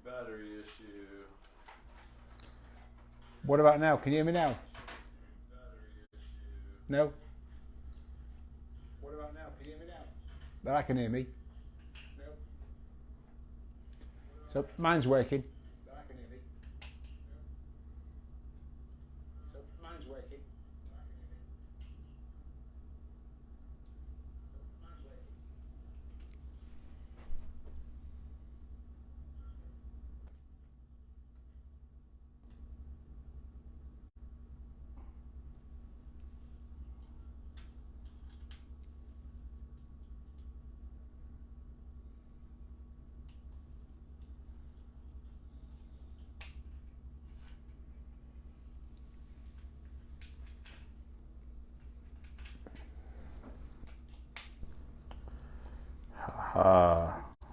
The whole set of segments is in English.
battery issue. What about now? Can you hear me now? No? What about now? Can you hear me now? But I can hear me. No? So mine's working. But I can hear me. So mine's working.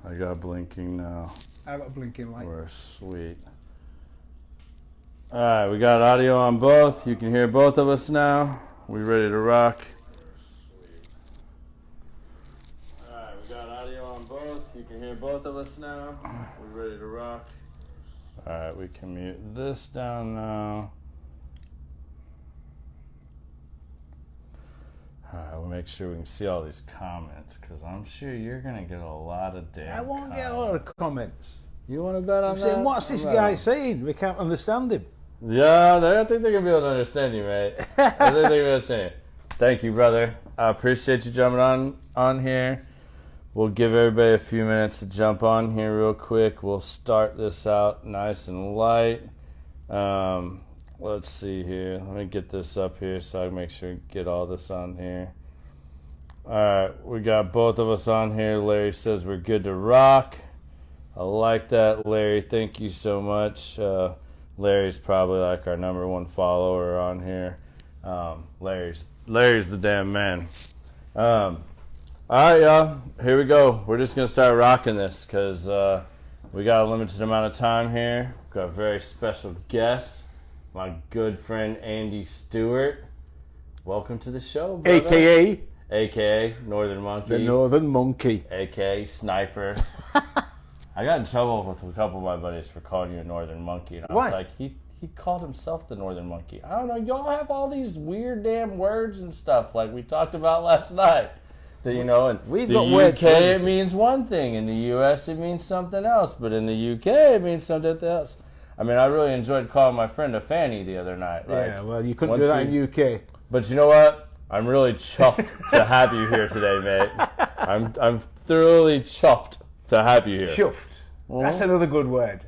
I got blinking now. I got a blinking light. We're sweet. All right, we got audio on both. You can hear both of us now. We ready to rock? All right, we got audio on both. You can hear both of us now. We ready to rock? All right, we can mute this down now. We'll make sure we can see all these comments because I'm sure you're going to get a lot of damn I won't comments. get a lot of comments. You want to bet on I'm that? saying, what's this guy saying? We can't understand him. Yeah, I think they're going to be able to understand you, mate. I think they're going to understand you. Thank you, brother. I appreciate you jumping on here. We'll give everybody a few minutes to jump on here real quick. We'll start this out nice and light. Let's see here. Let me get this up here so I can make sure to get all this on here. All right, we got both of us on here. Larry says we're good to rock. I like that, Larry. Thank you so much. Larry's probably like our #1 follower on here. Larry's the damn man. All right, y'all. Here we go. We're just gonna start rocking this because we got a limited amount of time here. We've got a very special guest. My good friend Andy Stewart. Welcome to the show, brother. AKA Northern Monkey. The Northern Monkey. AKA Sniper. I got in trouble with a couple of my buddies for calling you a Northern Monkey. And I was like, he called himself the Northern Monkey. I don't know. Y'all have all these weird damn words and stuff like we talked about last night. That, you know, in the UK it means one thing. In the US it means something else. But in the UK it means something else. I mean, I really enjoyed calling my friend a fanny the other night. Like, yeah, well, you couldn't do that in UK. But you know what? I'm really chuffed to have you here today, mate. I'm thoroughly chuffed to have you here. Chuffed. That's another good word.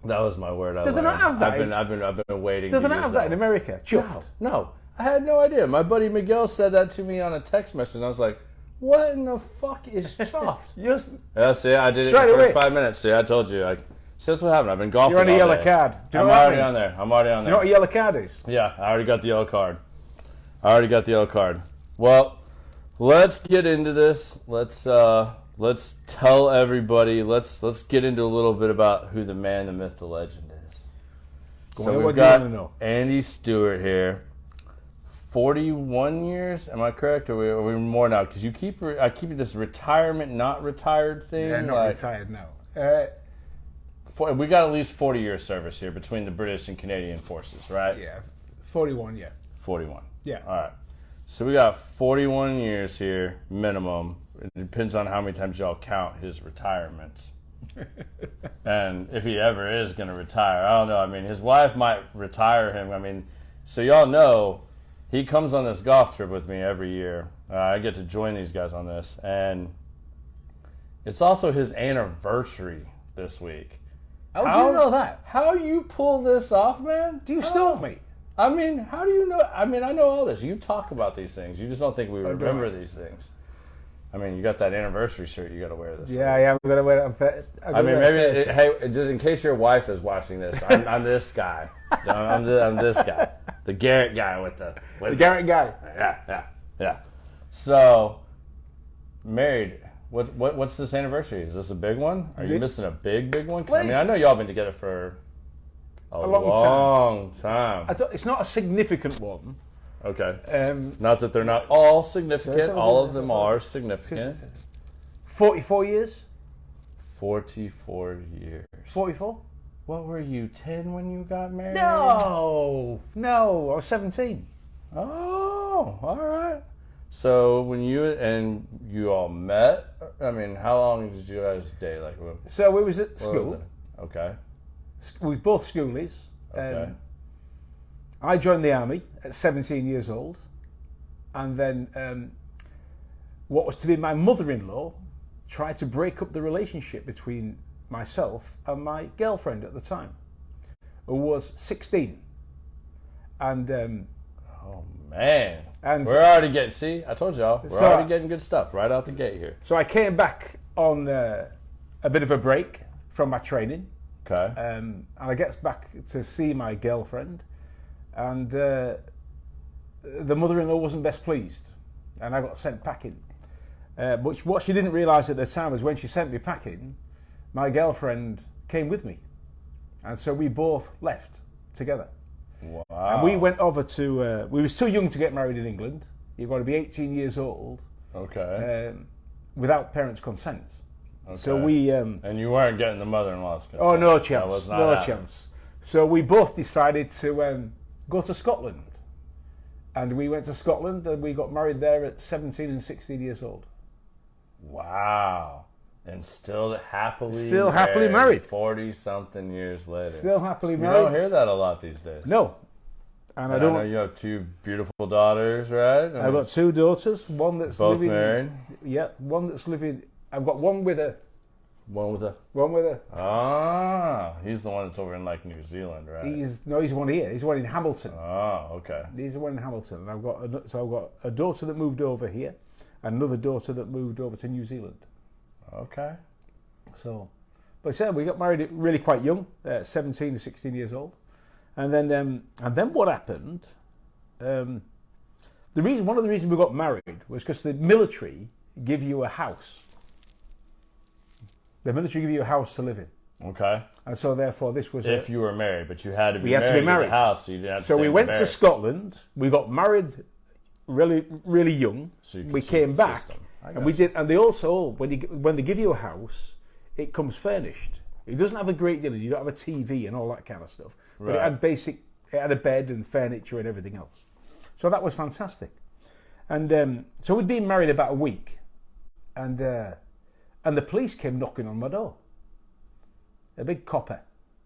That was my word. Do they not have that? I've been waiting. Do they not have that in America? Chuffed. No, I had no idea. My buddy Miguel said that to me on a text message, and I was like, "What in the fuck is chuffed?" Yeah, see, I did it in the first 5 minutes. See, I told you. See, that's what happened. I've been golfing. You're on a yellow card. I'm already on there. I'm already on there. Do you know what a yellow card is? Yeah, I already got the yellow card. Well, let's get into this. Let's tell everybody. Let's get into a little bit about who the man, the myth, the legend is. So we've got Andy Stewart here. 41 years, am I correct? Or are we more now? Because I keep this retirement, not retired thing. Yeah, not retired now. We got at least 40 years service here between the British and Canadian forces, right? Yeah, 41. Yeah. 41. Yeah. All right. So we got 41 years here minimum. It depends on how many times y'all count his retirements. And if he ever is going to retire, I don't know. I mean, his wife might retire him. I mean, so y'all know he comes on this golf trip with me every year. I get to join these guys on this. And it's also his anniversary this week. How do you know that? How you pull this off, man? Do you stalk me? I mean, how do you know? I mean, I know all this. You talk about these things. You just don't think we remember these things. I mean, you got that anniversary shirt. You got to wear this. Yeah, I'm going to wear it. I mean, maybe, hey, just in case your wife is watching this, I'm this guy. I'm this guy. The Garrett guy with the Garrett guy. Yeah. So, married. What's this anniversary? Is this a big one? Are you missing a big one? 'Cause, I mean, I know y'all been together for a long time. It's not a significant one. Okay. Not that they're not all significant. All of them are significant. 44 years? 44 years. 44? What were you, 10 when you got married? No, I was 17. Oh, all right. So when you all met, I mean, how long did you guys date? Like, So we was at school. Okay. We was both schoolies. Okay. I joined the army at 17 years old, and then what was to be my mother-in-law tried to break up the relationship between myself and my girlfriend at the time, who was 16. And oh man, and we're already getting. See, I told y'all, we're already getting good stuff right out the gate here. So I came back on a bit of a break from my training. Okay. And I get back to see my girlfriend, and the mother-in-law wasn't best pleased, and I got sent packing. But what she didn't realise at the time was when she sent me packing, my girlfriend came with me, and so we both left together. Wow. And we went over to. We was too young to get married in England. You've got to be 18 years old. Okay. Without parents' consent. Okay. So we. And you weren't getting the mother-in-law's consent. Oh, no chance. That was not no happening. chance. So we both decided to go to Scotland, and we went to Scotland, and we got married there at 17 and 16 years old. Wow. And still happily married. 40-something years later. Still happily You married. don't hear that a lot these days. No. And I know you have 2 beautiful daughters, right? I've got 2 daughters. One that's both living. married. Yeah, one that's living. I've got one with a. One with a. One with a. Ah, he's the one that's over in like New Zealand, right? He's the one here. He's the one in Hamilton. Oh, okay. He's the one in Hamilton. And I've got a daughter that moved over here, and another daughter that moved over to New Zealand. Okay. So, but yeah, we got married really quite young, 17 to 16 years old, and then what happened? One of the reasons we got married was because the military give you a house. The military give you a house to live in. Okay. And so therefore this was if you were married, but you had to be we had married to be married. in the house, so you didn't have to So stay we in went the to barracks. Scotland. We got married really young. So you could we see came the back, system. and we did. And they also when they give you a house, it comes furnished. It doesn't have a great deal. You don't have a TV and all that kind of stuff. But Right. it had It had a bed and furniture and everything else. So that was fantastic. And so we'd been married about a week, and the police came knocking on my door. A big copper.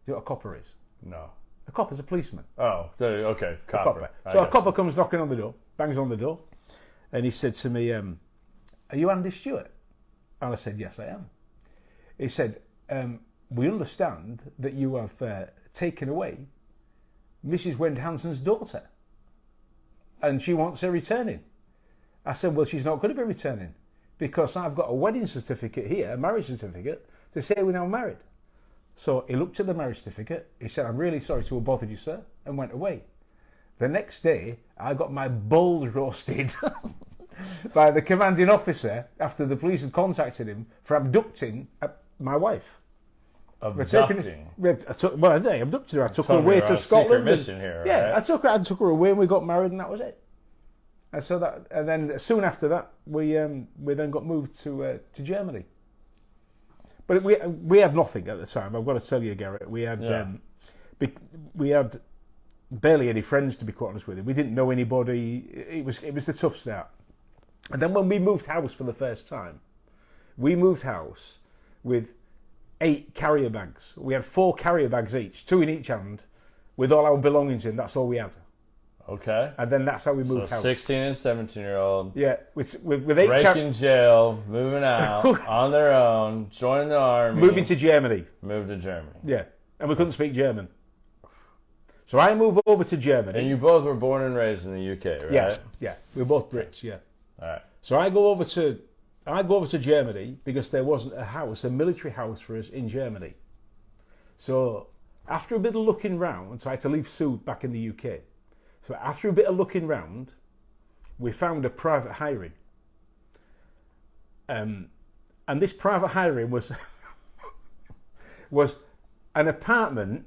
Do you know what a copper is? No. A copper's a policeman. Oh, okay. A Copper. copper. I So a got copper you. comes knocking on the door, bangs on the door, and he said to me, "Are you Andy Stewart?" And I said, "Yes, I am." He said, "We understand that you have taken away Mrs. Wend Hanson's daughter, and she wants her returning." I said, "Well, she's not going to be returning because I've got a wedding certificate here, a marriage certificate, to say we're now married." So he looked at the marriage certificate, he said, "I'm really sorry to have bothered you, sir," and went away. The next day, I got my balls roasted by the commanding officer after the police had contacted him for abducting my wife. Abducting? I abducted her. I took her Told me away you're on to a Scotland. secret mission here, Yeah, right? I took her away and we got married and that was it. And then soon after that, we then got moved to Germany. But we had nothing at the time. I've got to tell you, Garrett, we had barely any friends, to be quite honest with you. We didn't know anybody. It was the tough start. And then when we moved house for the first time, we moved house with 8 carrier bags. We had 4 carrier bags each, 2 in each hand, with all our belongings in. That's all we had. Okay. And then that's how we moved So house. 16 and 17-year-old. Yeah, with 8 breaking jail, moving out on their own, joining the army. moving to Germany. Moved to Germany. Yeah, and we couldn't speak German. So I moved over to Germany. And you both were born and raised in the UK, right? Yeah, we were both Brits. Yeah. All right. So I go over to Germany because there wasn't a military house for us in Germany. So after a bit of looking round, so I had to leave Sue back in the UK. So after a bit of looking round, we found a private hiring. And this private hiring was an apartment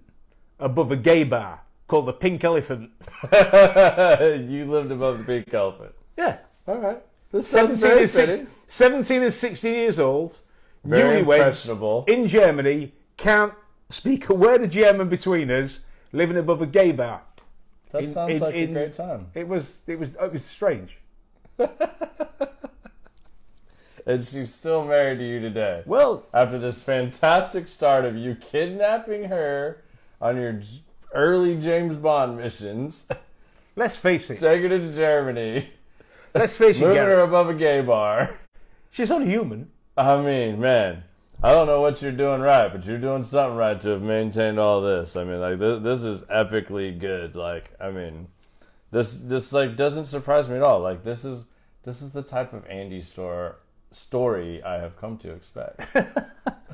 above a gay bar called the Pink Elephant. You lived above the Pink Elephant. Yeah. All right. This sounds very fitting. 17 and 16 years old, Very newlyweds impressionable. in Germany, can't speak a word of German between us, living above a gay bar. That sounds like a great time. It was strange. And she's still married to you today. Well, After this fantastic start of you kidnapping her on your early James Bond missions, let's face it. taking her to Germany, Let's face it, moving Garrett. her above a gay bar. She's only human. I mean, man, I don't know what you're doing right, but you're doing something right to have maintained all this. I mean, like, this is epically good. Like, I mean, this like doesn't surprise me at all. Like, this is the type of Andy story I have come to expect.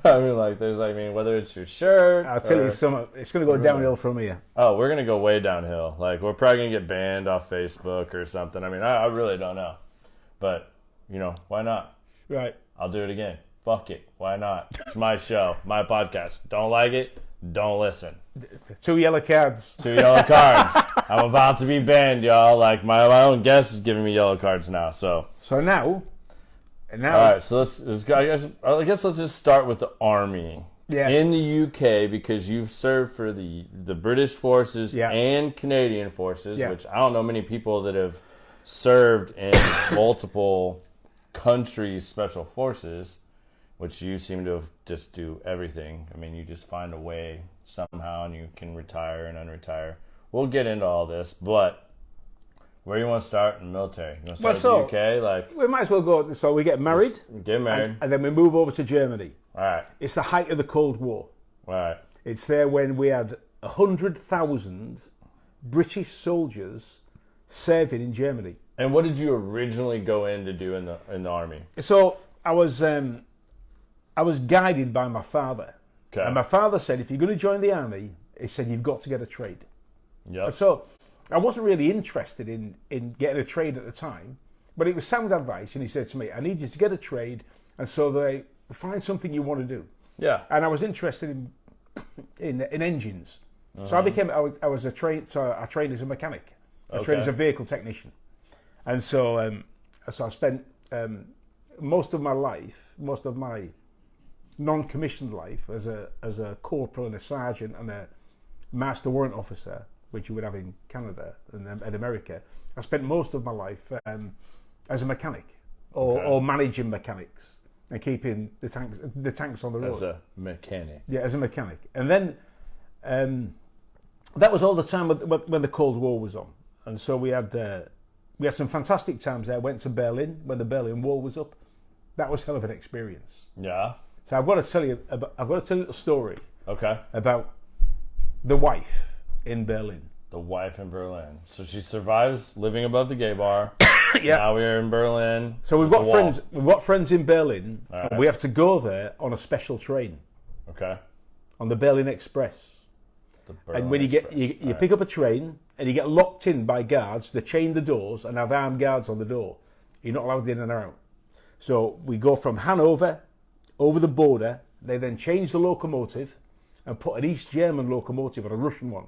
I mean, like, whether it's your shirt. I'll tell you something. It's going to go downhill from here. Oh, we're gonna go way downhill. Like, we're probably gonna get banned off Facebook or something. I mean, I really don't know, but why not? Right. I'll do it again. Fuck it. Why not? It's my show, my podcast. Don't like it? Don't listen. 2 yellow cards. 2 yellow cards. I'm about to be banned, y'all. Like, my own guest is giving me yellow cards now. So Now. all right. So let's I guess let's just start with the army. Yeah. In the UK, because you've served for the British forces and Canadian forces, which I don't know many people that have served in multiple countries' special forces, which you seem to have just do everything. I mean, you just find a way somehow, and you can retire and unretire. We'll get into all this, but where do you want to start in the military? You want to start with the UK? Like, we might as well go. So we get married. Get married. And then we move over to Germany. All right. It's the height of the Cold War. All right. It's there when we had 100,000 British soldiers serving in Germany. And what did you originally go in to do in the army? So I was guided by my father. Okay. And my father said, if you're going to join the army, he said, you've got to get a trade. Yep. So I wasn't really interested in getting a trade at the time, but it was sound advice. And he said to me, I need you to get a trade, and so they find something you want to do. Yeah. And I was interested in engines. So I became, I was a trained, so I trained as a mechanic. I trained as a vehicle technician. And so I spent most of my life, most of my non-commissioned life as a corporal and a sergeant and a master warrant officer, which you would have in Canada and America. I spent most of my life as a mechanic or managing mechanics and keeping the tanks on the road. As a mechanic. Yeah, as a mechanic. And then that was all the time when the Cold War was on. And so we had some fantastic times there. Went to Berlin when the Berlin Wall was up. That was hell of an experience. Yeah. So I've got to tell you a little story. Okay. About the wife in Berlin. The wife in Berlin. So she survives living above the gay bar. Yeah. Now we're in Berlin. So we've got friends. We've got friends in Berlin. Right. And we have to go there on a special train. Okay. On the Berlin Express. And when you pick up a train and you get locked in by guards, they chain the doors and have armed guards on the door. You're not allowed in and out. So we go from Hanover over the border. They then change the locomotive and put an East German locomotive on a Russian one.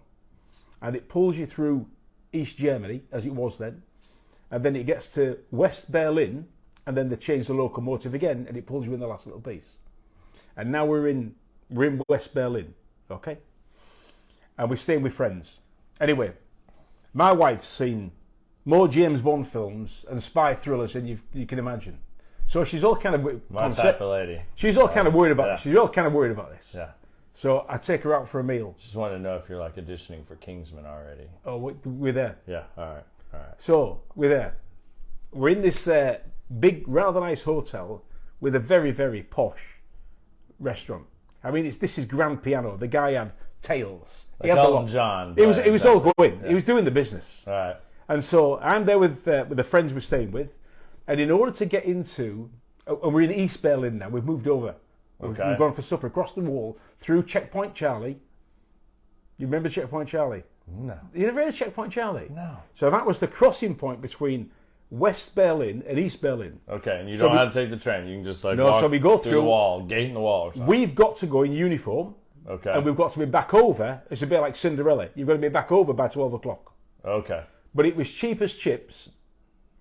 And it pulls you through East Germany, as it was then. And then it gets to West Berlin, and then they change the locomotive again, and it pulls you in the last little piece. And now we're in West Berlin, okay? And we're staying with friends. Anyway, my wife's seen more James Bond films and spy thrillers than you can imagine. So she's all kind of my type of lady. She's all kind of worried about this. She's all kind of worried about this. Yeah. So I take her out for a meal. Just wanted to know if you're like auditioning for Kingsman already. Oh, we're there. Yeah. All right. So we're there. We're in this big, rather nice hotel with a very, very posh restaurant. I mean, this is Grand Piano. The guy had tails. Like Elton John. It was all going. Yeah. He was doing the business. All right. And so I'm there with the friends we're staying with, and in order to get into, and we're in East Berlin now. We've moved over. Okay. We've gone for supper across the wall through Checkpoint Charlie. You remember Checkpoint Charlie? No. You never heard of Checkpoint Charlie? No. So that was the crossing point between West Berlin and East Berlin. Okay, and you don't have to take the train. You can just walk so we go through through the wall, gate in the wall or something. We've got to go in uniform. Okay. And we've got to be back over. It's a bit like Cinderella. You've got to be back over by 12 o'clock. Okay. But it was cheap as chips,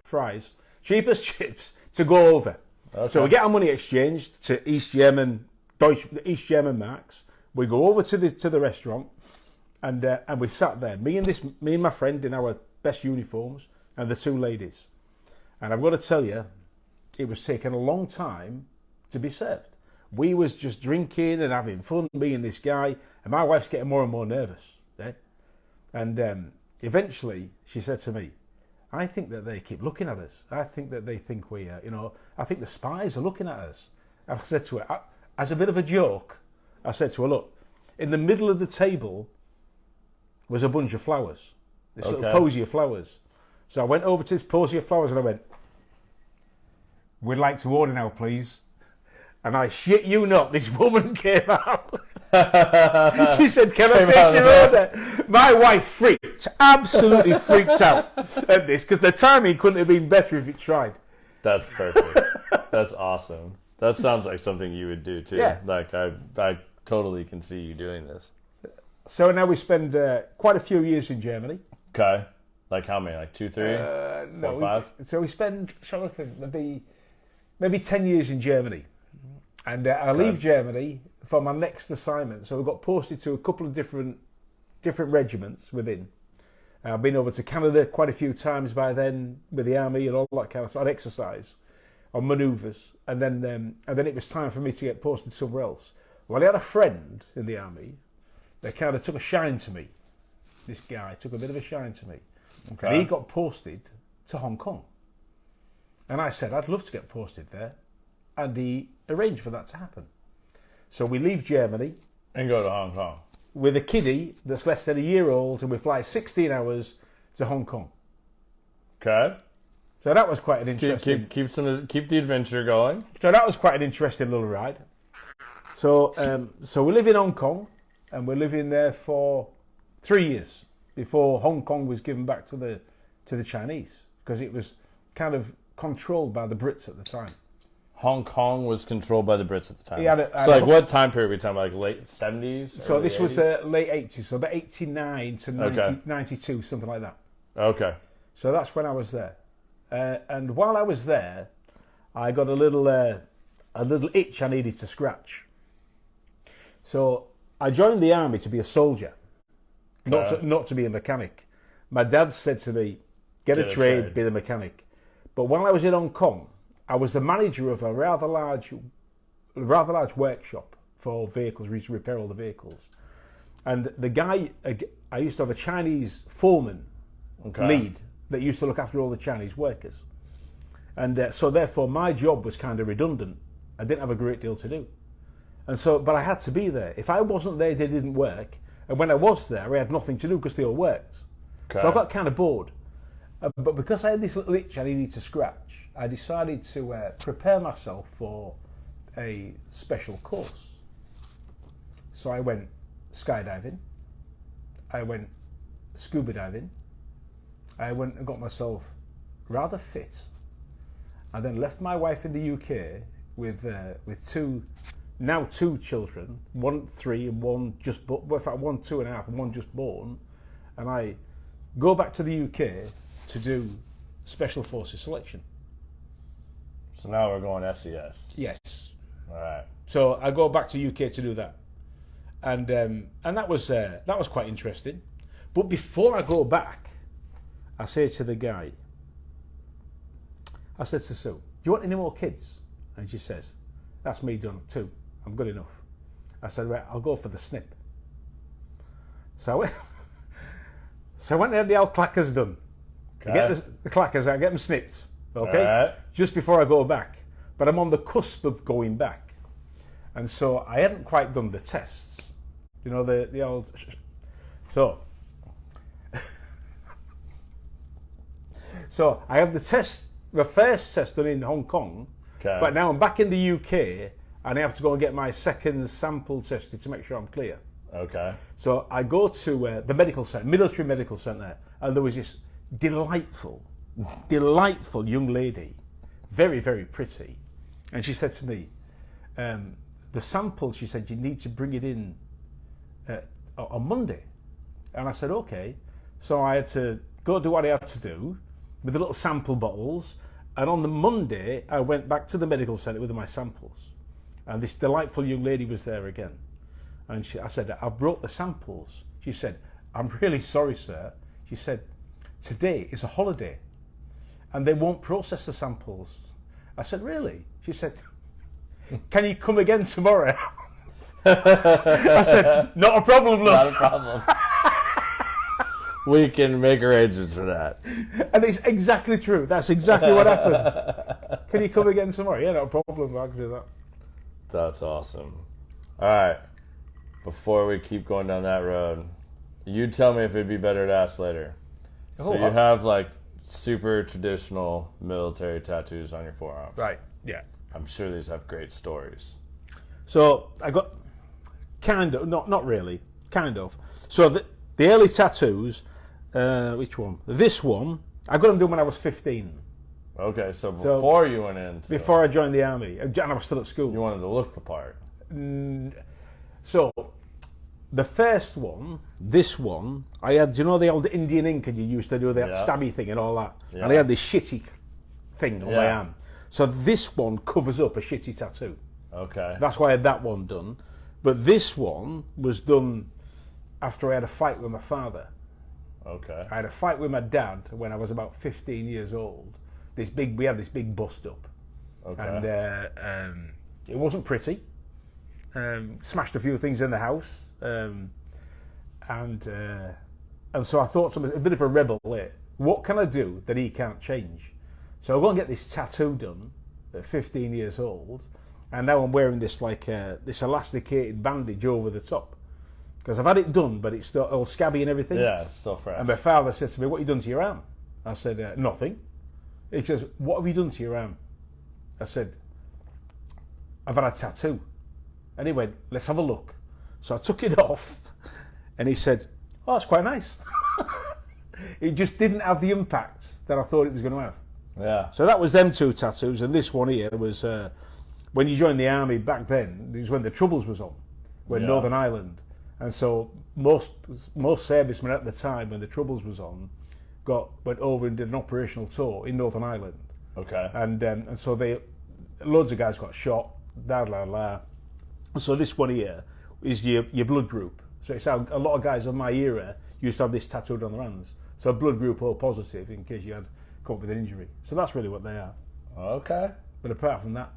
fries, cheap as chips to go over. Okay. So we get our money exchanged to East German marks. We go over to the restaurant, and we sat there. Me and my friend in our best uniforms, and the two ladies. And I've got to tell you, it was taking a long time to be served. We was just drinking and having fun, me and this guy, and my wife's getting more and more nervous. Eh? And eventually, she said to me, I think that they keep looking at us. I think that they think we, I think the spies are looking at us. And I said to her, as a bit of a joke, I said to her, look, in the middle of the table was a bunch of flowers, this little posy of flowers. So I went over to this posy of flowers and I went, we'd like to order now, please. And I shit you not, this woman came out. She said, can I take your order? My wife freaked, absolutely freaked out at this, because the timing couldn't have been better if it tried. That's perfect. That's awesome. That sounds like something you would do too. Yeah. Like I totally can see you doing this. So now we spend quite a few years in Germany. Okay. Like how many? Like 2, 3, 4, 5? So we spend, maybe 10 years in Germany. And I leave Germany for my next assignment. So we got posted to a couple of different regiments within. I've been over to Canada quite a few times by then with the army and all that kind of stuff. I'd exercise on manoeuvres, and then it was time for me to get posted somewhere else. Well, I had a friend in the army that kind of took a shine to me. This guy took a bit of a shine to me. Okay. And he got posted to Hong Kong. And I said, I'd love to get posted there. And he arranged for that to happen. So we leave Germany. And go to Hong Kong. With a kiddie that's less than a year old, and we fly 16 hours to Hong Kong. Okay. So that was quite an interesting... Keep the adventure going. So that was quite an interesting little ride. So we live in Hong Kong, and we're living there for 3 years before Hong Kong was given back to the Chinese, because it was kind of controlled by the Brits at the time. Hong Kong was controlled by the Brits at the time. So what time period are we talking about? Like late 70s? So this 80s? Was the late 80s, so about 89 to 92, something like that. Okay. So that's when I was there. And while I was there, I got a little itch I needed to scratch. So I joined the army to be a soldier, not to be a mechanic. My dad said to me, get a trade, be the mechanic. But while I was in Hong Kong, I was the manager of a rather large workshop for vehicles. We used to repair all the vehicles. And the guy, I used to have a Chinese foreman lead that used to look after all the Chinese workers. And so therefore my job was kind of redundant. I didn't have a great deal to do. And so, but I had to be there. If I wasn't there, they didn't work. And when I was there, I had nothing to do because they all worked. Okay. So I got kind of bored. But because I had this little itch I needed to scratch, I decided to prepare myself for a special course. So I went skydiving, I went scuba diving, I went and got myself rather fit, and then left my wife in the UK with two children, 1 3 and one just, in fact 1 2.5 and one just born, and I go back to the UK to do Special Forces selection. So now we're going SAS. Yes. All right. So I go back to UK to do that, and that was quite interesting. But before I go back, I say to the guy, I said to Sue, "Do you want any more kids?" And she says, "That's me done, 2. I'm good enough." I said, "Right, I'll go for the snip." So I went and had the old clackers done. Okay. I get the clackers, I get them snipped. Okay, right. Just before I go back, but I'm on the cusp of going back, and so I hadn't quite done the tests, the old. So I have the first test done in Hong Kong, but now I'm back in the UK and I have to go and get my second sample tested to make sure I'm clear. Okay. So I go to the medical centre, military medical centre, and there was this delightful young lady, very, very pretty. And she said to me, the sample, she said, you need to bring it in on Monday. And I said, okay. So I had to go do what I had to do with the little sample bottles And on the Monday, I went back to the medical centre with my samples. And this delightful young lady was there again. And I said, I've brought the samples. She said, I'm really sorry, sir. She said, today is a holiday and they won't process the samples. I said, really? She said, can you come again tomorrow? I said, not a problem, love. Not a problem. We can make arrangements for that. And it's exactly true. That's exactly what happened. Can you come again tomorrow? Yeah, no problem. I can do that. That's awesome. All right. Before we keep going down that road, you tell me if it'd be better to ask later. So you have like super traditional military tattoos on your forearms. Right, yeah. I'm sure these have great stories. So I got kind of, not really, kind of. So the early tattoos, which one? This one, I got them done when I was 15. Okay, so before you went into... Before I joined the army, and I was still at school. You wanted to look the part. So, the first one, this one, I had, do you know the old Indian ink and you used to do that stabby thing and all that? Yeah. And I had this shitty thing on my arm. So this one covers up a shitty tattoo. Okay. That's why I had that one done. But this one was done after I had a fight with my father. Okay. I had a fight with my dad when I was about 15 years old. We had this big bust up. Okay. And it wasn't pretty. Smashed a few things in the house, and so I thought, a bit of a rebel there. What can I do that he can't change? So I go and get this tattoo done at 15 years old, and now I'm wearing this this elasticated bandage over the top because I've had it done, but it's still all scabby and everything. Yeah, it's still fresh. And my father said to me, "What have you done to your arm?" I said, "Nothing." He says, "What have you done to your arm?" I said, "I've had a tattoo." And he went, "Let's have a look." So I took it off, and he said, "Oh, that's quite nice." It just didn't have the impact that I thought it was going to have. Yeah. So that was them two tattoos, and this one here was when you joined the army back then. It was when the Troubles was on, Northern Ireland, and so most servicemen at the time when the Troubles was on went over and did an operational tour in Northern Ireland. Okay. And so loads of guys got shot. So this one here is your blood group. So it's how a lot of guys of my era used to have this tattooed on their hands. So blood group O positive in case you had come up with an injury. So that's really what they are. Okay. But apart from that,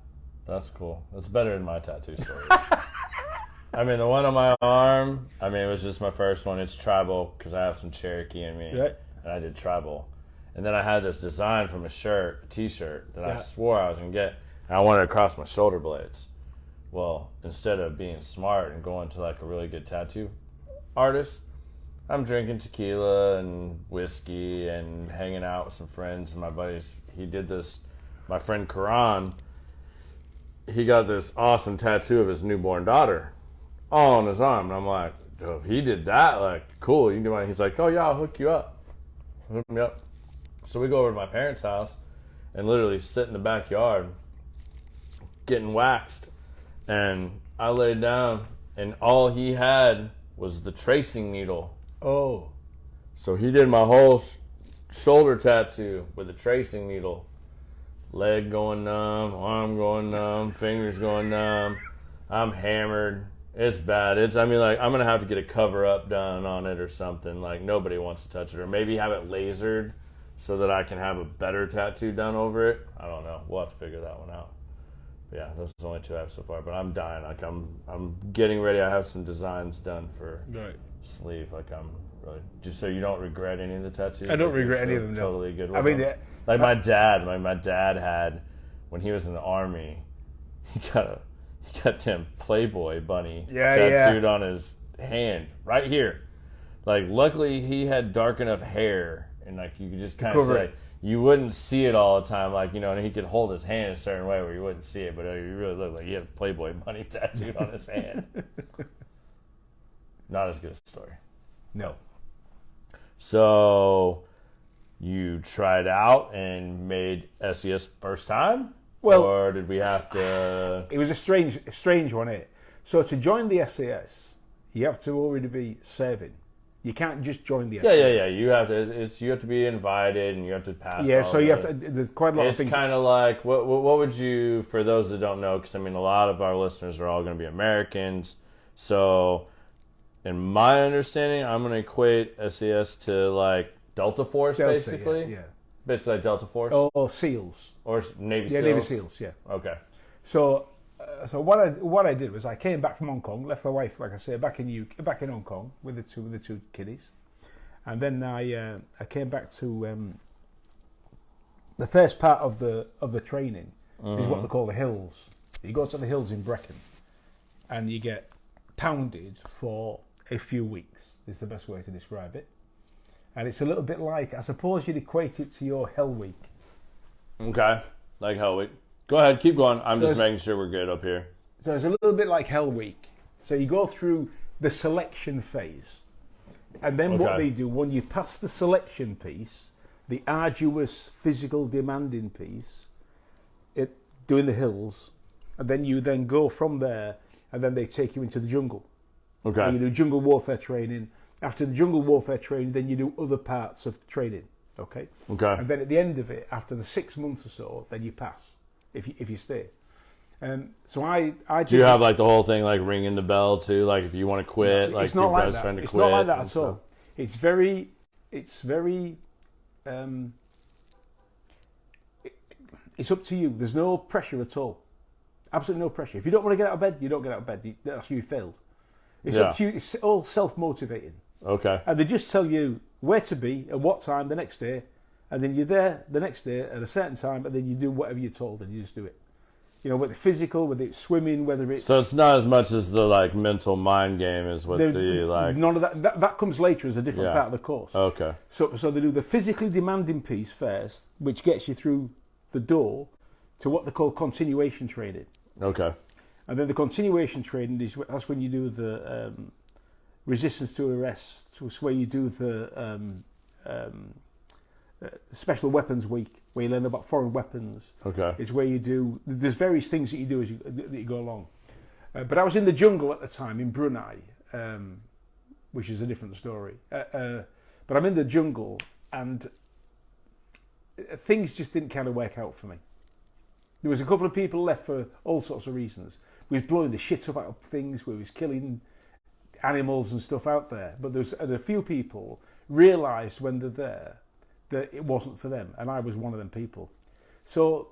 that's cool. That's better than my tattoo stories. I mean, the one on my arm, it was just my first one. It's tribal because I have some Cherokee in me. Right. And I did tribal. And then I had this design from a t-shirt that I swore I was going to get. And I wanted it across my shoulder blades. Well, instead of being smart and going to like a really good tattoo artist, I'm drinking tequila and whiskey and hanging out with some friends and my buddies. He did this, my friend Karan, he got this awesome tattoo of his newborn daughter all on his arm. And I'm like, if he did that, like, cool, you can do mine. He's like, oh yeah, I'll hook you up. Hook me up. So we go over to my parents' house and literally sit in the backyard getting waxed. And I laid down, and all he had was the tracing needle. oh, So he did my whole shoulder tattoo with a tracing needle. Leg going numb, arm going numb, fingers going numb. I'm hammered. It's bad. I'm going to have to get a cover-up done on it or something. Like, nobody wants to touch it. Or maybe have it lasered so that I can have a better tattoo done over it. I don't know. We'll have to figure that one out. Yeah, those are the only two I have so far. But I'm dying. Like I'm getting ready. I have some designs done for sleeve. Like I'm really just so you don't regret any of the tattoos. I don't regret any of them. Totally good. I mean, like my dad. My dad had when he was in the army. He got them Playboy bunny tattooed on his hand right here. Like luckily he had dark enough hair and like you could just kind of see like, you wouldn't see it all the time, like, and he could hold his hand a certain way where you wouldn't see it, but you really looked like he had a Playboy bunny tattooed on his hand. Not as good a story. No. So, you tried out and made SES first time? Well, or did we have to... It was a strange one, So to join the SAS, you have to already be serving. You can't just join the Yeah, SAS. yeah. You have to be invited, and you have to pass. Yeah, all so you have to. There's quite a lot of things. It's kind of like what would you, for those that don't know, because I mean a lot of our listeners are all going to be Americans. So, in my understanding, I'm going to equate SAS to like Delta Force, basically. Yeah. Basically like Delta Force. Or SEALs. Or Navy Yeah, SEALs. Navy SEAls. Yeah. Okay. So what I did was I came back from Hong Kong, left the wife, like I say, back in Hong Kong with the two kiddies, and then I came back to the first part of the training is what they call the hills. You go to the hills in Brecon, and you get pounded for a few weeks. Is the best way to describe it, and it's a little bit like, I suppose you'd equate it to your Hell Week. Okay, like Hell Week. Go ahead, keep going. I'm just making sure we're good up here. So it's a little bit like Hell Week. So you go through the selection phase. And then what they do, when you pass the selection piece, the arduous, physical, demanding piece, doing the hills, and then you then go from there, and then they take you into the jungle. Okay. And you do jungle warfare training. After the jungle warfare training, then you do other parts of training. Okay? Okay. And then at the end of it, after the 6 months or so, then you pass. If you stay, so I do you have like the whole thing like ringing the bell too? Like if you want to quit, like it's not your like brother's that. trying to It's quit. not like that at stuff. all. It's very. It's up to you. There's no pressure at all. Absolutely no pressure. If you don't want to get out of bed, you don't get out of bed. That's you failed. It's up to you. It's all self-motivating. Okay. And they just tell you where to be at what time the next day. And then you're there the next day at a certain time, and then you do whatever you're told, and you just do it. You know, whether it's physical, whether it's swimming, whether it's... So it's not as much as the like mental mind game as what like... None of that. That comes later as a different part of the course. Okay. So they do the physically demanding piece first, which gets you through the door to what they call continuation training. Okay. And then the continuation training that's when you do the resistance to arrest. It's where you do the special weapons week, where you learn about foreign weapons. Okay. It's where you do. There's various things that you do that you go along. But I was in the jungle at the time in Brunei, which is a different story. But I'm in the jungle, and things just didn't kind of work out for me. There was a couple of people left for all sorts of reasons. We was blowing the shit up out of things. We was killing animals and stuff out there. But a few people realised when they're there that it wasn't for them, and I was one of them people. So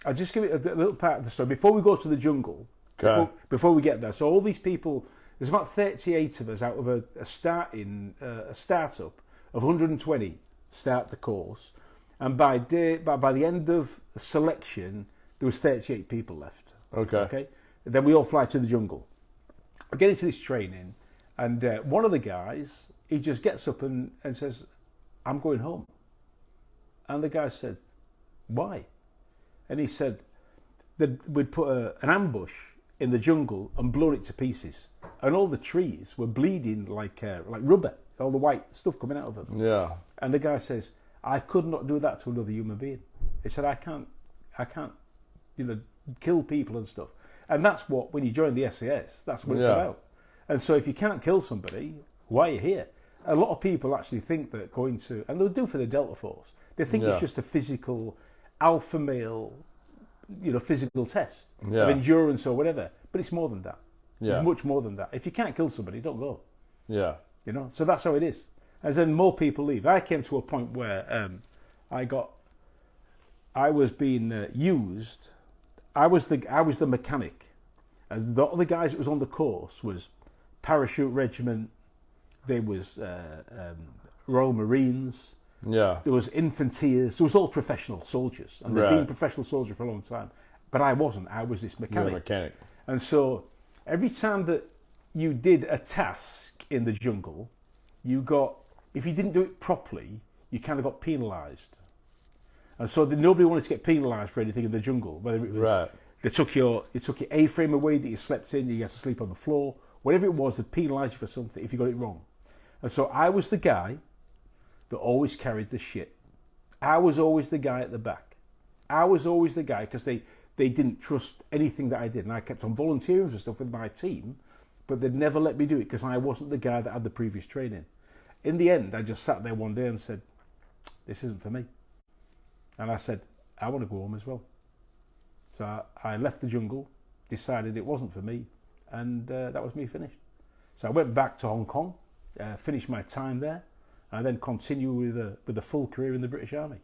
I'll just give it a little part of the story before we go to the jungle. Okay. Before we get there, so all these people, there's about 38 of us out of a startup of 120 start the course, and by the end of the selection, there was 38 people left. Okay. Okay. Then we all fly to the jungle. I get into this training, and one of the guys, he just gets up and says, "I'm going home." And the guy said, "Why?" And he said that we'd put an ambush in the jungle and blown it to pieces, and all the trees were bleeding like rubber, all the white stuff coming out of them. Yeah. And the guy says, "I could not do that to another human being." He said, I can't, kill people and stuff. And that's what, when you join the SAS, that's what it's about. And so if you can't kill somebody, why are you here? A lot of people actually think that going to, and they'll do for the Delta Force, they think it's just a physical alpha male, physical test of endurance or whatever. But it's more than that. Yeah. It's much more than that. If you can't kill somebody, don't go. Yeah. So that's how it is. As then more people leave. I came to a point where I was being used. I was the mechanic, and the other guys that was on the course was parachute regiment. There was Royal Marines. Yeah. There was Infanteers. There was all professional soldiers, and they've been professional soldiers for a long time. But I wasn't. I was this mechanic. You're a mechanic. And so every time that you did a task in the jungle, if you didn't do it properly, you kind of got penalised. And so nobody wanted to get penalised for anything in the jungle. Whether it was they took your A-frame away that you slept in, you had to sleep on the floor, whatever it was, they penalised you for something if you got it wrong. And so I was the guy that always carried the shit. I was always the guy at the back. I was always the guy because they didn't trust anything that I did, and I kept on volunteering for stuff with my team, but they'd never let me do it because I wasn't the guy that had the previous training. in the end, I just sat there one day and said, this isn't for me. And I said, I want to go home as well. So I left the jungle, decided it wasn't for me, and that was me finished. So I went back to Hong Kong, finished my time there, and then continued with a full career in the British Army.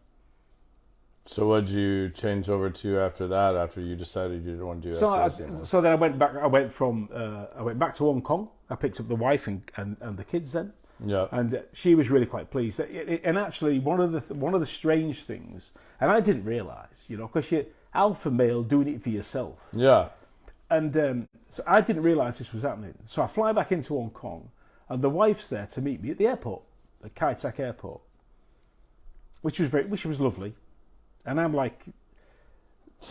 So what did you change over to after that? After you decided you didn't want to do SAS anymore? So then I went back. I went back to Hong Kong. I picked up the wife and the kids then. Yeah. And she was really quite pleased. And actually, one of the strange things, and I didn't realise, because you're alpha male doing it for yourself. Yeah. And so I didn't realise this was happening. So I fly back into Hong Kong, and the wife's there to meet me at the airport, at Kai Tak Airport, which was lovely. And I'm like,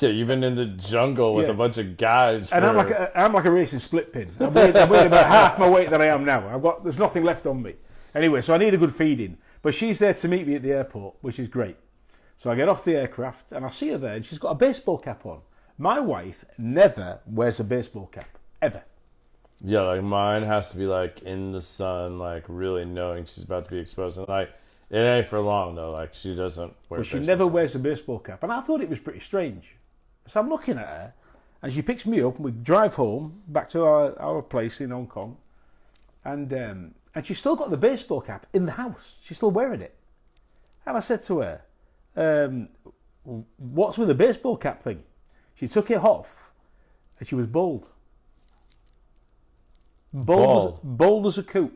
yeah, you've been in the jungle with a bunch of guys. And I'm like a racing split pin. I'm weighing about half my weight that I am now. There's nothing left on me. Anyway, so I need a good feeding. But she's there to meet me at the airport, which is great. So I get off the aircraft and I see her there, and she's got a baseball cap on. My wife never wears a baseball cap, ever. Yeah, like mine has to be like in the sun, like really knowing she's about to be exposed. And like, it ain't for long though. Like she doesn't wear. Well, she never wears a baseball cap, and I thought it was pretty strange. So I'm looking at her, and she picks me up, and we drive home back to our place in Hong Kong, and she's still got the baseball cap in the house. She's still wearing it, and I said to her, "What's with the baseball cap thing?" She took it off, and she was bald. Bald as a coot.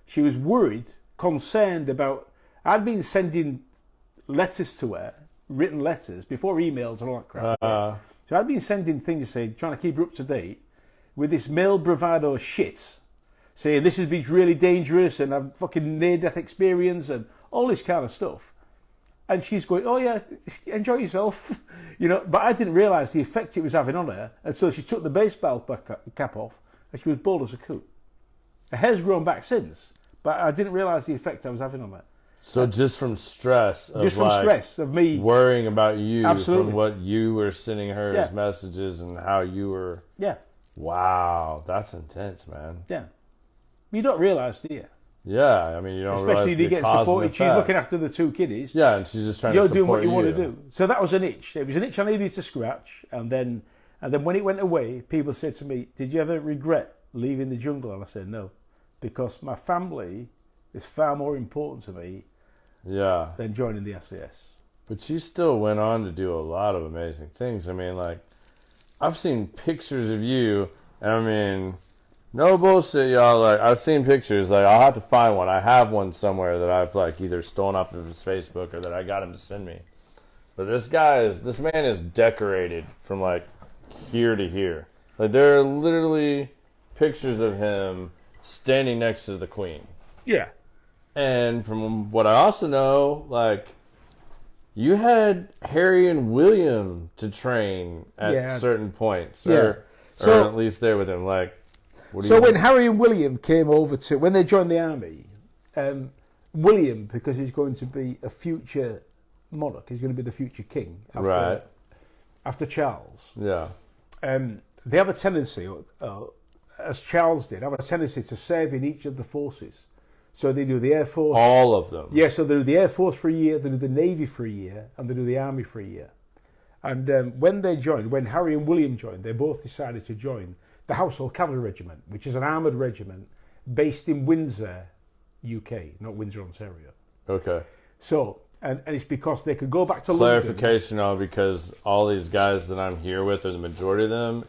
She was worried, concerned about. I'd been sending letters to her, written letters, before emails and all that crap. So I'd been sending things saying, trying to keep her up to date with this male bravado shit, saying this has been really dangerous and I've fucking near-death experience and all this kind of stuff. And she's going, oh yeah, enjoy yourself, But I didn't realise the effect it was having on her, and so she took the baseball cap off, and she was bald as a coot. Her hair's grown back since, but I didn't realise the effect I was having on her. So just from stress of me worrying about you, absolutely. From what you were sending her as messages and how you were. Yeah. Wow, that's intense, man. Yeah. You don't realise, do you? Yeah, I mean, you don't especially realize if you the get cause supported. and She's effect. looking after the two kiddies. Yeah, and she's just trying to support you're doing what you want to you. do. So that was an itch. It was an itch I needed to scratch. And then when it went away, people said to me, "Did you ever regret leaving the jungle?" And I said, "No, because my family is far more important to me." Yeah. Than joining the SAS. But she still went on to do a lot of amazing things. I mean, like, I've seen pictures of you, and I mean, no bullshit, y'all. Like, I've seen pictures. Like, I'll have to find one. I have one somewhere that I've like either stolen off of his Facebook or that I got him to send me. But this man is decorated from like here to here. Like, there are literally pictures of him standing next to the Queen. Yeah. And from what I also know, like, you had Harry and William to train at certain points, or at least there with him. Like, when Harry and William came over when they joined the army, William, because he's going to be a future monarch, he's going to be the future king after Charles. Yeah. They have a tendency, as Charles did, to serve in each of the forces. So they do the Air Force. All of them. Yeah, so they do the Air Force for a year, they do the Navy for a year, and they do the Army for a year. And when Harry and William joined, they both decided to join the Household Cavalry Regiment, which is an armoured regiment based in Windsor, UK, not Windsor, Ontario. Okay. So, and it's because they could go back to Clarification on, because all these guys that I'm here with, or the majority of them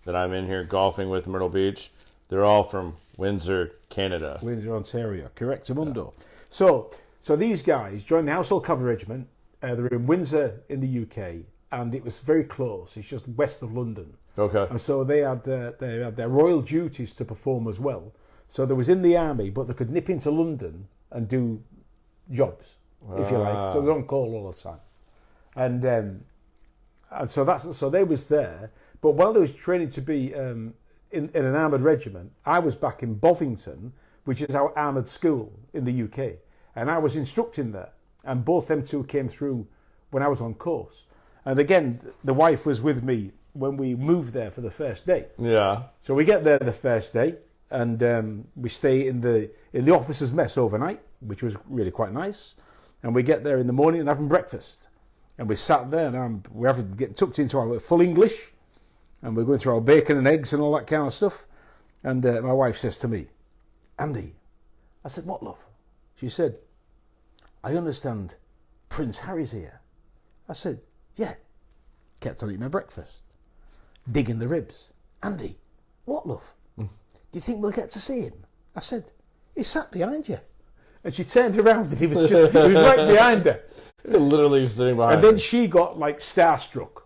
that I'm in here golfing with Myrtle Beach, they're all from Windsor, Canada. Windsor, Ontario. Correctamundo. Yeah. So these guys joined the Household Cavalry Regiment. They're in Windsor in the UK, and it was very close. It's just west of London. Okay. And so they had their royal duties to perform as well. So they was in the army, but they could nip into London and do jobs, if you like. So they're on call all the time. And so they was there. But while they was training to be in an armoured regiment, I was back in Bovington, which is our armoured school in the UK, and I was instructing there, and both them two came through when I was on course. And again, the wife was with me when we moved there for the first day. Yeah. So we get there the first day, and we stay in the officers' mess overnight, which was really quite nice. And we get there in the morning and having breakfast, and we sat there and we're getting tucked into our full English, and we're going through our bacon and eggs and all that kind of stuff. And my wife says to me, "Andy," I said, "What, love?" She said, "I understand Prince Harry's here." I said, "Yeah." Kept on eating my breakfast, digging the ribs. "Andy, what, love? Do you think we'll get to see him?" I said, "He's sat behind you." And she turned around and he was right behind her. Literally sitting behind And then she got like starstruck.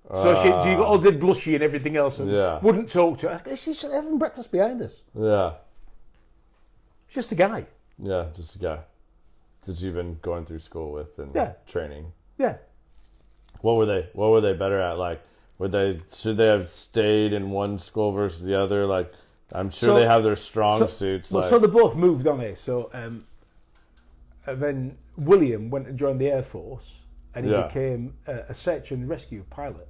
So she got all did blushy and everything else and wouldn't talk to her. She's having breakfast behind us. Yeah. It's just a guy. Yeah, just a guy that you've been going through school with and training. Yeah. What were they better at? Like, should they have stayed in one school versus the other? Like, I'm sure they have their strong suits. Well, so they both moved on here. So then William went and joined the Air Force, and he became a search and rescue pilot.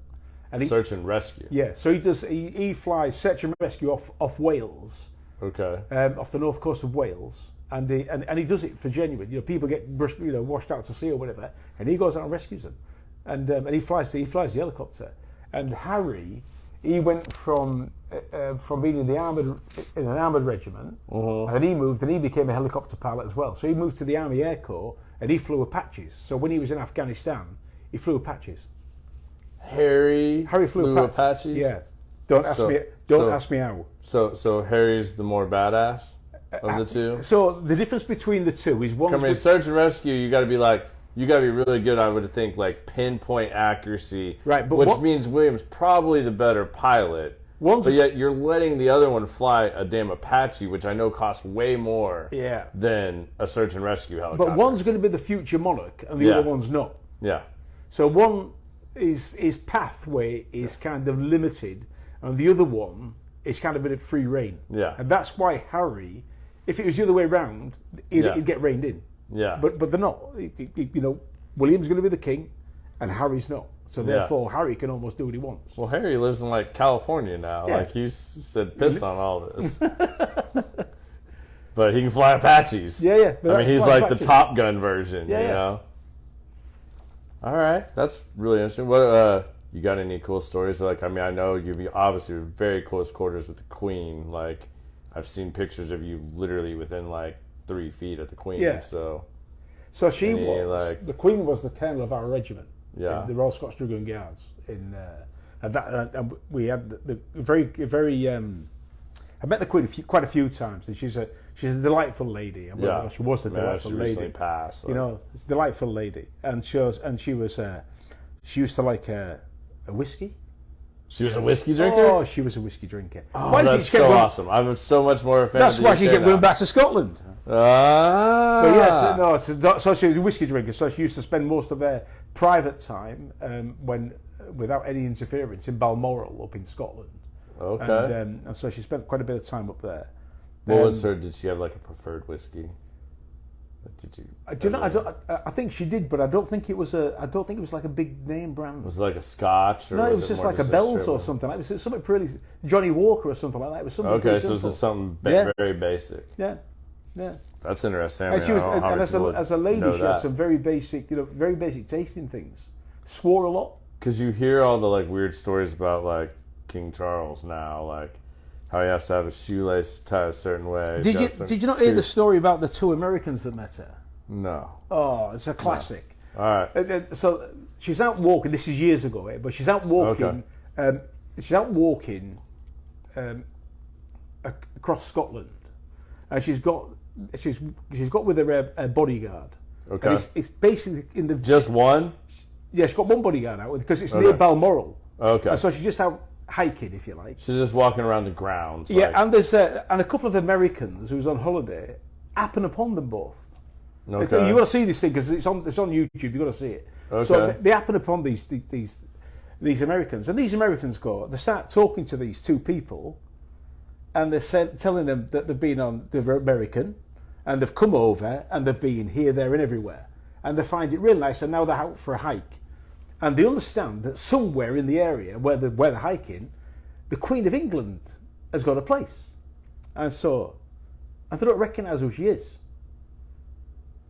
And search and rescue. Yeah. So he flies search and rescue off Wales. Okay. Off the north coast of Wales, and he does it for genuine. You know, people get washed out to sea or whatever, and he goes out and rescues them, and he flies the helicopter. And Harry, he went from being in an armoured regiment, and then he moved and he became a helicopter pilot as well. So he moved to the Army Air Corps and he flew Apaches. So when he was in Afghanistan, he flew Apaches. Harry flew Apaches. Yeah. Don't ask me how. So Harry's the more badass of the two. So the difference between the two is one. I mean, search and rescue, you got to be really good. I would think like pinpoint accuracy, right? But which means William's probably the better pilot. But yet you're letting the other one fly a damn Apache, which I know costs way more than a search and rescue helicopter. But one's going to be the future monarch, and the other one's not. Yeah. So one his pathway is kind of limited, and the other one is kind of a bit of free reign. Yeah. And that's why Harry, if it was the other way around, he'd get reined in. Yeah. But they're not. William's going to be the king, and Harry's not. So therefore, Harry can almost do what he wants. Well, Harry lives in like California now. Yeah. Like he's said piss on all this. But he can fly Apaches. Yeah. I mean, he's like the Top Gun version. You know. All right, that's really interesting. What you got any cool stories? Like, I mean, I know you obviously were very close quarters with the Queen. Like, I've seen pictures of you literally within like 3 feet of the Queen. Yeah. So she was the Queen was the colonel of our regiment. Yeah. The Royal Scots Dragoon Guards and we had the very I met the Queen quite a few times, and she's a delightful lady. I mean, she was a delightful lady. Recently passed. Like. It's a delightful lady, and she used to like a whiskey. She was a whiskey drinker? Oh, she was a whiskey drinker. Oh, that's so awesome. I'm so much more a fan. That's why she kept going back to Scotland. Ah. So she was a whiskey drinker. So she used to spend most of her private time without any interference in Balmoral up in Scotland. Okay. And so she spent quite a bit of time up there. What was her? Did she have like a preferred whiskey? Did you? I think she did, but I don't think it was like a big name brand. Was it like a Scotch? Or no, it was just like a Bell's or something. It was something pretty Johnny Walker or something like that. It was something. Okay, so it was something very basic. Yeah. That's interesting. And she was, as a lady, she had some very basic tasting things. Swore a lot. Because you hear all the like weird stories about like King Charles now, like how he has to have his shoelace tied a certain way. Did you not hear the story about the two Americans that met her? No. Oh, it's a classic. No. All right. So she's out walking. This is years ago, but she's out walking. Okay. She's out walking across Scotland, and she's got with her a bodyguard. Okay. And it's basically in the just one. Yeah, she's got one bodyguard out because it's near Balmoral. Okay. And so she's just out hiking, if you like. She's just walking around the grounds. Yeah, and there's and a couple of Americans who was on holiday happen upon them both. Okay. You got to see this thing because it's on YouTube. You got to see it. Okay. So they happen upon these Americans, and these Americans they start talking to these two people, and they're telling them that they're American, and they've come over and they've been here, there, and everywhere, and they find it real nice, and now they're out for a hike, and they understand that somewhere in the area where they're hiking, the Queen of England has got a place. And they don't recognise who she is.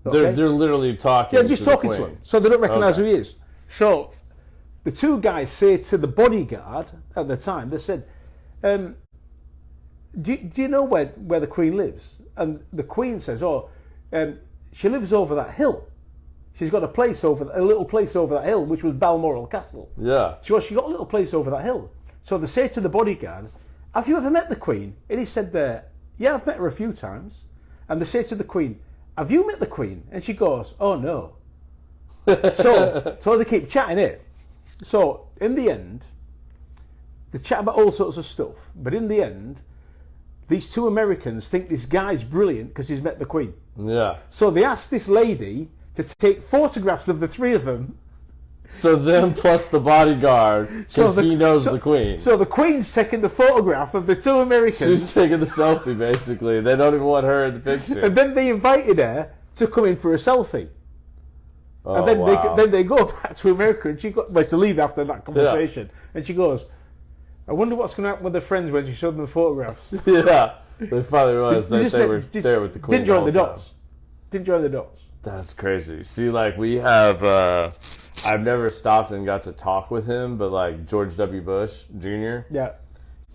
They're literally talking. They're just talking to him, so they don't recognise who he is. So the two guys say to the bodyguard at the time, they said, do you know where the Queen lives? And the Queen says, she lives over that hill. She's got a little place over that hill, which was Balmoral Castle. Yeah. So she got a little place over that hill. So they say to the bodyguard, have you ever met the Queen? And he said, yeah, I've met her a few times. And they say to the Queen, have you met the Queen? And she goes, oh no. So they keep chatting it. So in the end, they chat about all sorts of stuff. But in the end, these two Americans think this guy's brilliant because he's met the Queen. Yeah. So they asked this lady to take photographs of the three of them. So them plus the bodyguard, because he knows the Queen. So the Queen's taking the photograph of the two Americans. She's taking the selfie, basically. They don't even want her in the picture. And then they invited her to come in for a selfie. Oh, and then wow. they go back to America, and she got to leave after that conversation. Yeah. And she goes, I wonder what's going to happen with their friends when she showed them the photographs. Yeah. They finally realized that they were there with the Queen. Didn't join the dots. Didn't join the dots. That's crazy. See, like, we have, I've never stopped and got to talk with him, but, like, George W. Bush Jr., yeah,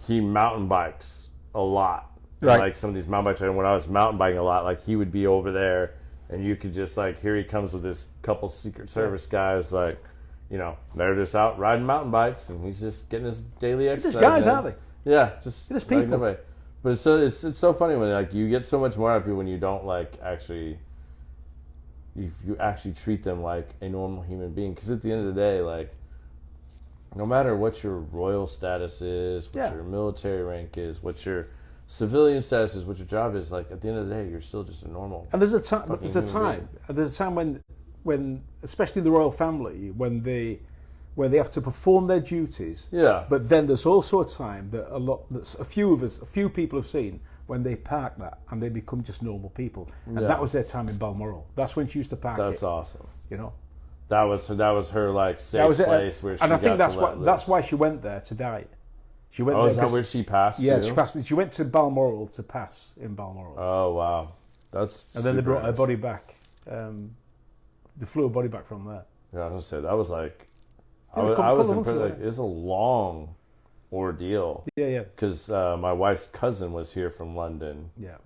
he mountain bikes a lot. Right. And, like, some of these mountain bikes, and when I was mountain biking a lot, like, he would be over there, and you could just, like, here he comes with this couple Secret Service guys, like, you know, they're just out riding mountain bikes, and he's just getting his daily exercise. Just guys, aren't they? Yeah, just people. Like, but it's so funny when, like, you get so much more out of people when you don't, like, actually... You actually treat them like a normal human being, because at the end of the day, like, no matter what your royal status is, what your military rank is, what your civilian status is, what your job is, like, at the end of the day, you're still just a normal. And there's a time when especially the royal family, when they have to perform their duties. Yeah. But then there's also a time that a few people have seen, when they park that and they become just normal people. And that was their time in Balmoral. That's when she used to park That's awesome. You know? That was her, like, safe place where she and I think got that's why she went there to die. She went there. Is that where she passed? Yeah, too? she passed. She went to Balmoral to pass in Balmoral. Oh, wow. And then they brought her body back. They flew her body back from there. Yeah, I was going to say, that was like... I was impressed. Like, it's a long ordeal. Yeah. Because my wife's cousin was here from London. Yeah.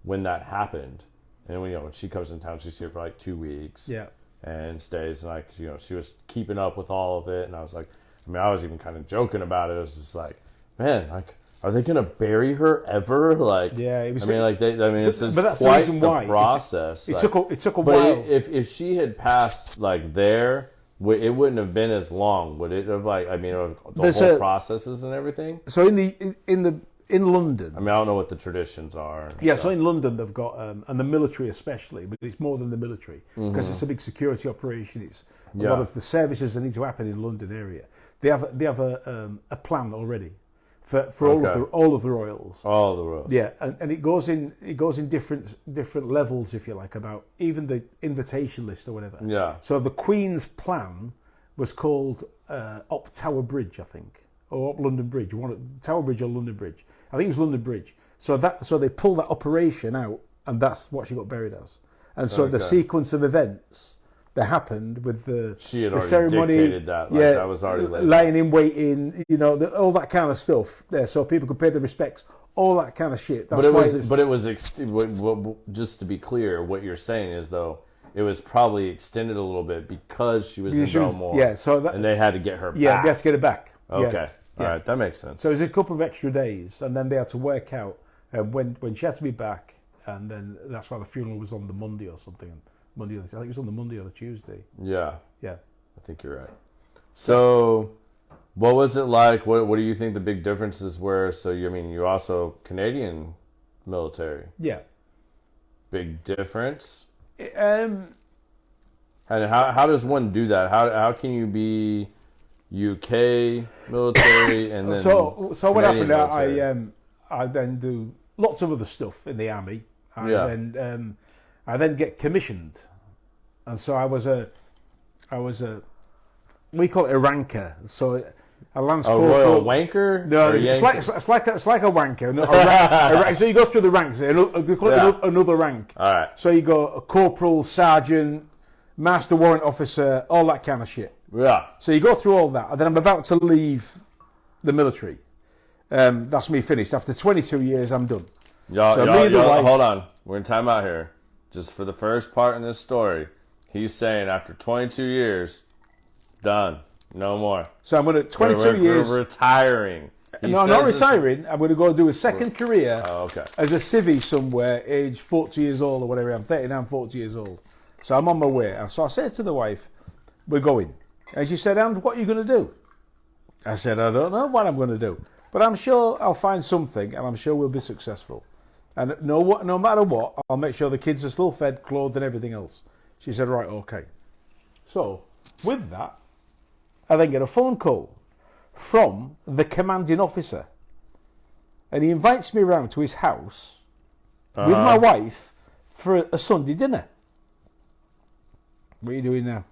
When that happened, and when she comes in town, she's here for like 2 weeks. Yeah. And stays, and like she was keeping up with all of it, and I was like, I was even kind of joking about it. I was just like, man, like, are they gonna bury her ever? Like, yeah, it was. It's but that's quite the reason why. The process. It took a but while. If she had passed like there, it wouldn't have been as long, would it have? Like, the whole processes and everything. So in London, I don't know what the traditions are. Yeah, so in London they've got, and the military especially, but it's more than the military, because it's a big security operation. It's a lot of the services that need to happen in the London area. They have a plan already for all of the royals. All the royals. Yeah, and it goes in different levels, if you like, about even the invitation list or whatever. Yeah. So the Queen's plan was called Up Tower Bridge, I think, or Up London Bridge. Tower Bridge or London Bridge. I think it was London Bridge. So they pulled that operation out, and that's what she got buried as. And so the sequence of events that happened with the she had the already ceremony, dictated that. Like, that was already laid lying in waiting, all that kind of stuff there, so people could pay their respects, all that kind of shit. That's just to be clear, what you're saying is, though, it was probably extended a little bit because she was in Belmore. Yeah, and they had to get her back. Yeah, they had to get her back. Okay. Yeah. All right, that makes sense. So it was a couple of extra days, and then they had to work out when she had to be back, and then that's why the funeral was on the Monday or something. I think it was on the Monday or the Tuesday. Yeah. Yeah. I think you're right. So, what was it like? What do you think the big differences were? So, you're also Canadian military. Yeah. Big difference? And how does one do that? How can you be UK military and then so what happened? Military? I then do lots of other stuff in the army. I then get commissioned, and so I was a we call it a ranker. So a lance A corporal. royal wanker? No, Or it's like a wanker. So you go through the ranks. They call it another rank. All right. So you go a corporal, sergeant, master warrant officer, all that kind of shit. Yeah. So you go through all that, and then I'm about to leave the military. That's me finished. After 22 years, I'm done. Y'all, wife, hold on. We're in time out here. Just for the first part in this story, he's saying after 22 years, done. No more. So I'm going to 22 years. We're retiring. No, I'm not retiring. I'm going to go do a second career as a civvy somewhere, age 40 years old or whatever. I'm 39, 40 years old. So I'm on my way. So I said to the wife, we're going. And she said, and what are you going to do? I said, I don't know what I'm going to do. But I'm sure I'll find something, and I'm sure we'll be successful. And no matter what, I'll make sure the kids are still fed, clothed, and everything else. She said, right, okay. So, with that, I then get a phone call from the commanding officer. And he invites me round to his house with my wife for a Sunday dinner. What are you doing now?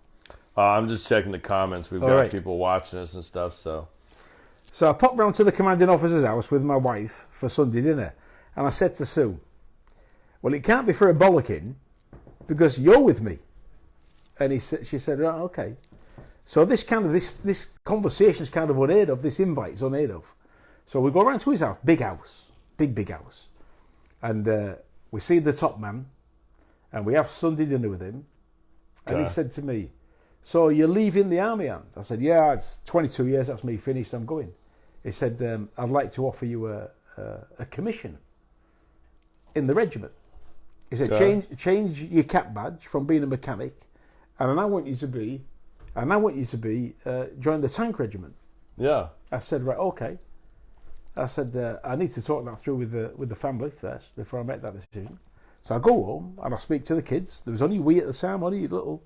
I'm just checking the comments. We've got people watching us and stuff, so I popped round to the commanding officer's house with my wife for Sunday dinner. And I said to Sue, well, it can't be for a bollocking because you're with me. And she said, right, okay. So this conversation is kind of unheard of. This invite is unheard of. So we go round to his house, big house, big house. And we see the top man and we have Sunday dinner with him. And he said to me, so you're leaving the army, Anne? I said, yeah, it's 22 years, that's me finished, I'm going. He said, I'd like to offer you a commission in the regiment. He said, change your cap badge from being a mechanic, and I want you to be join the tank regiment. Yeah. I said, right, okay. I said, I need to talk that through with the family first before I make that decision. So I go home and I speak to the kids. There was only we at the time, only little,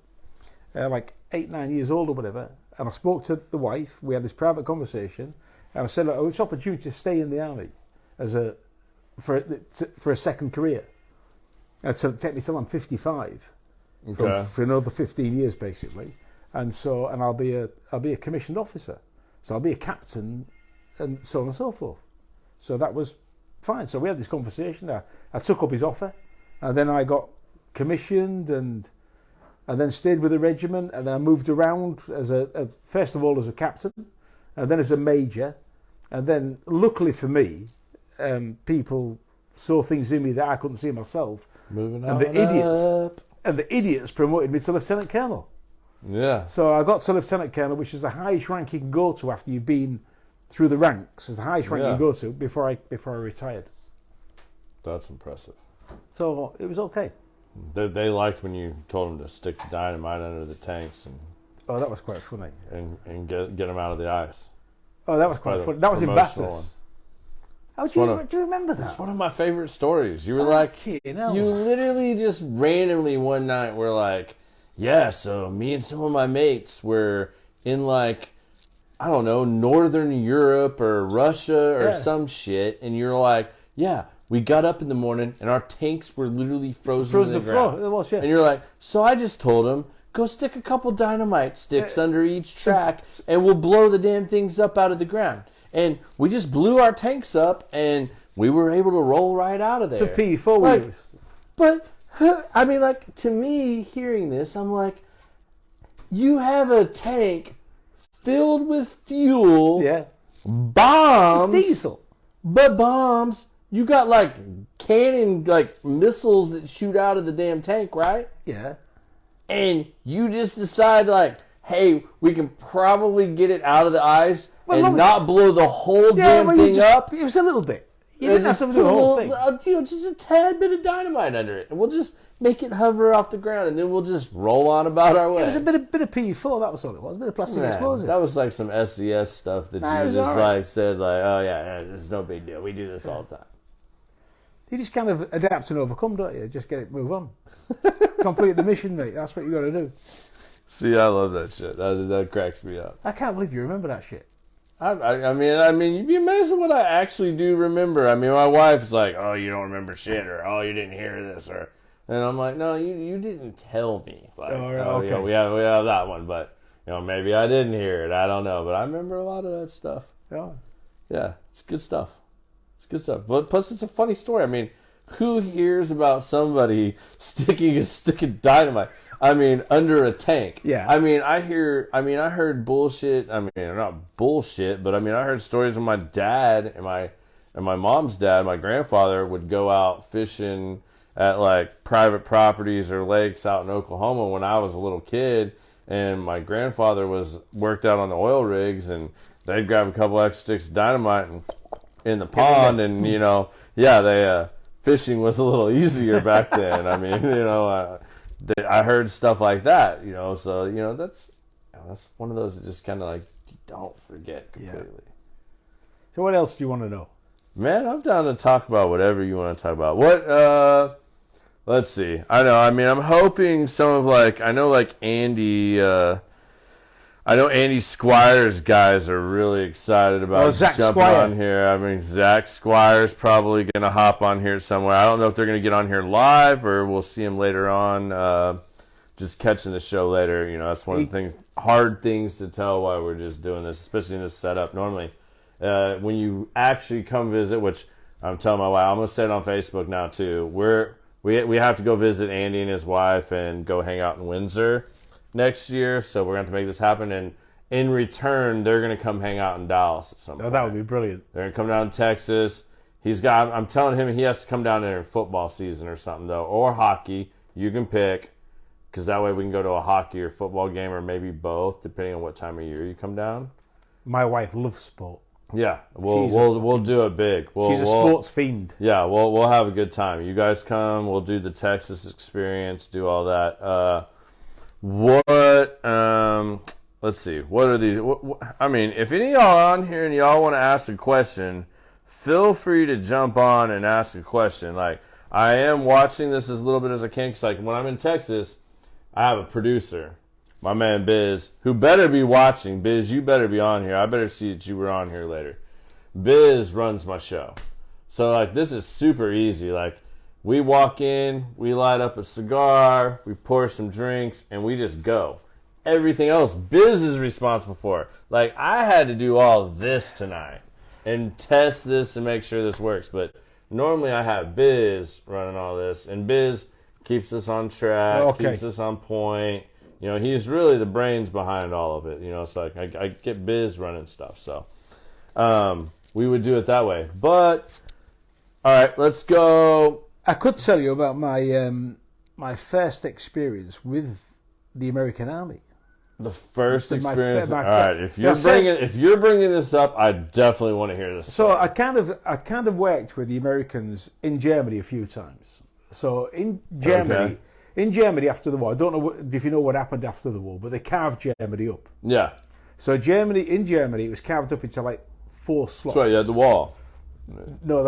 like 8, 9 years old or whatever. And I spoke to the wife. We had this private conversation, and I said, it's an opportunity to stay in the army for a second career. And so take me till I'm 55, for another 15 years basically. And I'll be a commissioned officer. So I'll be a captain, and so on and so forth. So that was fine. So we had this conversation. I took up his offer, and then I got commissioned, and then stayed with the regiment, and then I moved around first of all as a captain, and then as a major, and then luckily for me, people saw things in me that I couldn't see myself. Moving and the idiots promoted me to lieutenant colonel. Yeah. So I got to lieutenant colonel, which is the highest rank you can go to after you've been through the ranks. It's the highest rank you can go to before I retired. That's impressive. So it was okay. They liked when you told them to stick the dynamite under the tanks and that was quite funny. And get them out of the ice. Oh, that was quite funny. That was in Bathurst. Do you remember that? It's one of my favorite stories. You were you literally just randomly one night were like, yeah, so me and some of my mates were in I don't know, Northern Europe or Russia or some shit. And you're like, yeah, we got up in the morning and our tanks were literally frozen to the ground. It was, yeah. And you're like, so I just told them, go stick a couple dynamite sticks under each track and we'll blow the damn things up out of the ground. And we just blew our tanks up and we were able to roll right out of there. It's a P4 But, I mean, to me, hearing this, I'm like, you have a tank filled with fuel, bombs. It's diesel. But bombs, you got cannon, missiles that shoot out of the damn tank, right? Yeah. And you just decide, hey, we can probably get it out of the ice and not blow the whole damn thing up. It was a little bit. You didn't have to do the whole thing. Just a tad bit of dynamite under it. And we'll just make it hover off the ground, and then we'll just roll on about our way. It was a bit of P4, that was all it was. A bit of plastic explosive. That was some SDS stuff that you just said, oh, yeah, this is no big deal. We do this all the time. You just kind of adapt and overcome, don't you? Just move on. Complete the mission, mate. That's what you got to do. See, I love that shit. That cracks me up. I can't believe you remember that shit. I mean, you'd be amazed at what I actually do remember. I mean, my wife's like, oh, you don't remember shit, or oh, you didn't hear this, and I'm like, no, you didn't tell me. Okay. Yeah, we have that one, but maybe I didn't hear it. I don't know, but I remember a lot of that stuff. Yeah. Yeah, it's good stuff. It's good stuff. But plus, it's a funny story. I mean, who hears about somebody sticking a stick of dynamite? I mean, under a tank. Yeah. I heard bullshit. I mean, not bullshit, but I heard stories of my dad and my mom's dad, my grandfather, would go out fishing at like private properties or lakes out in Oklahoma when I was a little kid, and my grandfather worked out on the oil rigs, and they'd grab a couple extra sticks of dynamite and in the pond, and fishing was a little easier back then. I mean, I heard stuff like that, so that's one of those that just kind of like you don't forget completely. Yeah. So what else do you want to know? Man, I'm down to talk about whatever you want to talk about. What? Let's see. I know. I mean, I'm hoping some of I know Andy. I know Andy Squire's guys are really excited about jumping on here. I mean, Zach Squire's probably going to hop on here somewhere. I don't know if they're going to get on here live or we'll see him later on. Just catching the show later. That's one of the hard things to tell why we're just doing this, especially in this setup. Normally, when you actually come visit, which I'm telling my wife, I'm going to say it on Facebook now too. We have to go visit Andy and his wife and go hang out in Windsor next year, so we're going to make this happen, and in return they're going to come hang out in Dallas at some point. That would be brilliant. They're going to come down to Texas. I'm telling him he has to come down there in football season or something though, or hockey. You can pick, because that way we can go to a hockey or football game, or maybe both, depending on what time of year you come down. My wife loves sport. Yeah, we'll do it big. She's a sports fiend. Yeah, we'll have a good time. You guys come. We'll do the Texas experience. Do all that. Let's see. What are these? If any of y'all are on here and y'all want to ask a question, feel free to jump on and ask a question. I am watching this as little bit as I can, because when I'm in Texas, I have a producer, my man Biz, who better be watching. Biz, you better be on here. I better see that you were on here later. Biz runs my show. So, this is super easy. We walk in, we light up a cigar, we pour some drinks, and we just go. Everything else, Biz is responsible for. I had to do all this tonight and test this and make sure this works. But normally I have Biz running all this, and Biz keeps us on track, keeps us on point. He's really the brains behind all of it. So I get Biz running stuff. So we would do it that way. But, all right, let's go. I could tell you about my first experience with the American Army. The first experience. All right, if you're bringing this up, I definitely want to hear this. So I kind of worked with the Americans in Germany a few times. So in Germany after the war, I don't know if you know what happened after the war, but they carved Germany up. Yeah. So in Germany, it was carved up into 4 slots. That's right. You had the wall. No,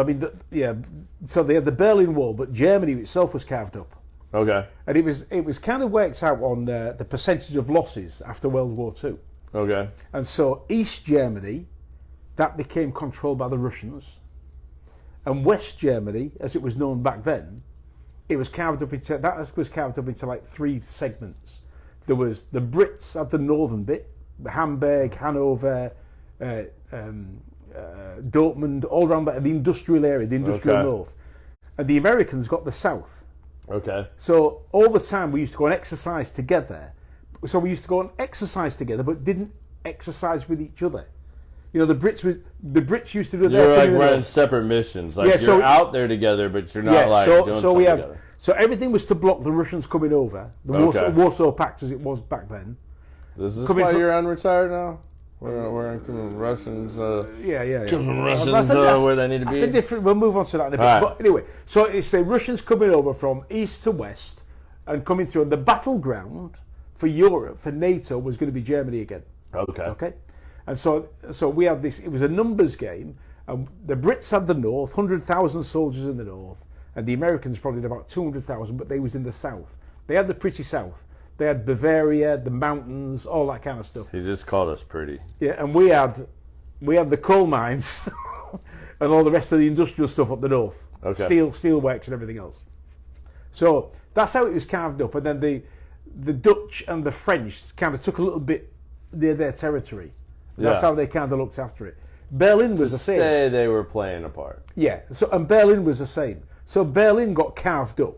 so they had the Berlin Wall, but Germany itself was carved up. Okay. And it was kind of worked out on the percentage of losses after World War II. Okay. And so East Germany, that became controlled by the Russians, and West Germany, as it was known back then, it was carved up into 3 segments. There was the Brits at the northern bit, Hamburg, Hanover, Dortmund, all around that, the industrial area, the industrial north. And the Americans got the south. Okay. So all the time we used to go and exercise together. So we used to go and exercise together, but didn't exercise with each other. The Brits used to do their thing. You're running separate missions. You're out there together, but you're not doing something together. So everything was to block the Russians coming over. The Warsaw Pact, as it was back then. Is this why you're unretired now? We're in Russians. Russians where they need to be. That's a different. We'll move on to that in a bit. Right. But anyway, so it's the Russians coming over from east to west and coming through. And the battleground for Europe, for NATO, was going to be Germany again. Okay. And so we had this. It was a numbers game. And the Brits had the north, 100,000 soldiers in the north, and the Americans probably had about 200,000, but they was in the south. They had the pretty south. They had Bavaria, the mountains, all that kind of stuff. He just called us pretty. Yeah, and we had the coal mines and all the rest of the industrial stuff up the north. Okay. Steel works and everything else. So that's how it was carved up. And then the Dutch and the French kind of took a little bit near their territory. That's Yeah. how they kind of looked after it. Berlin was the same. Say they were playing a part. Yeah, so and Berlin was the same. So Berlin got carved up.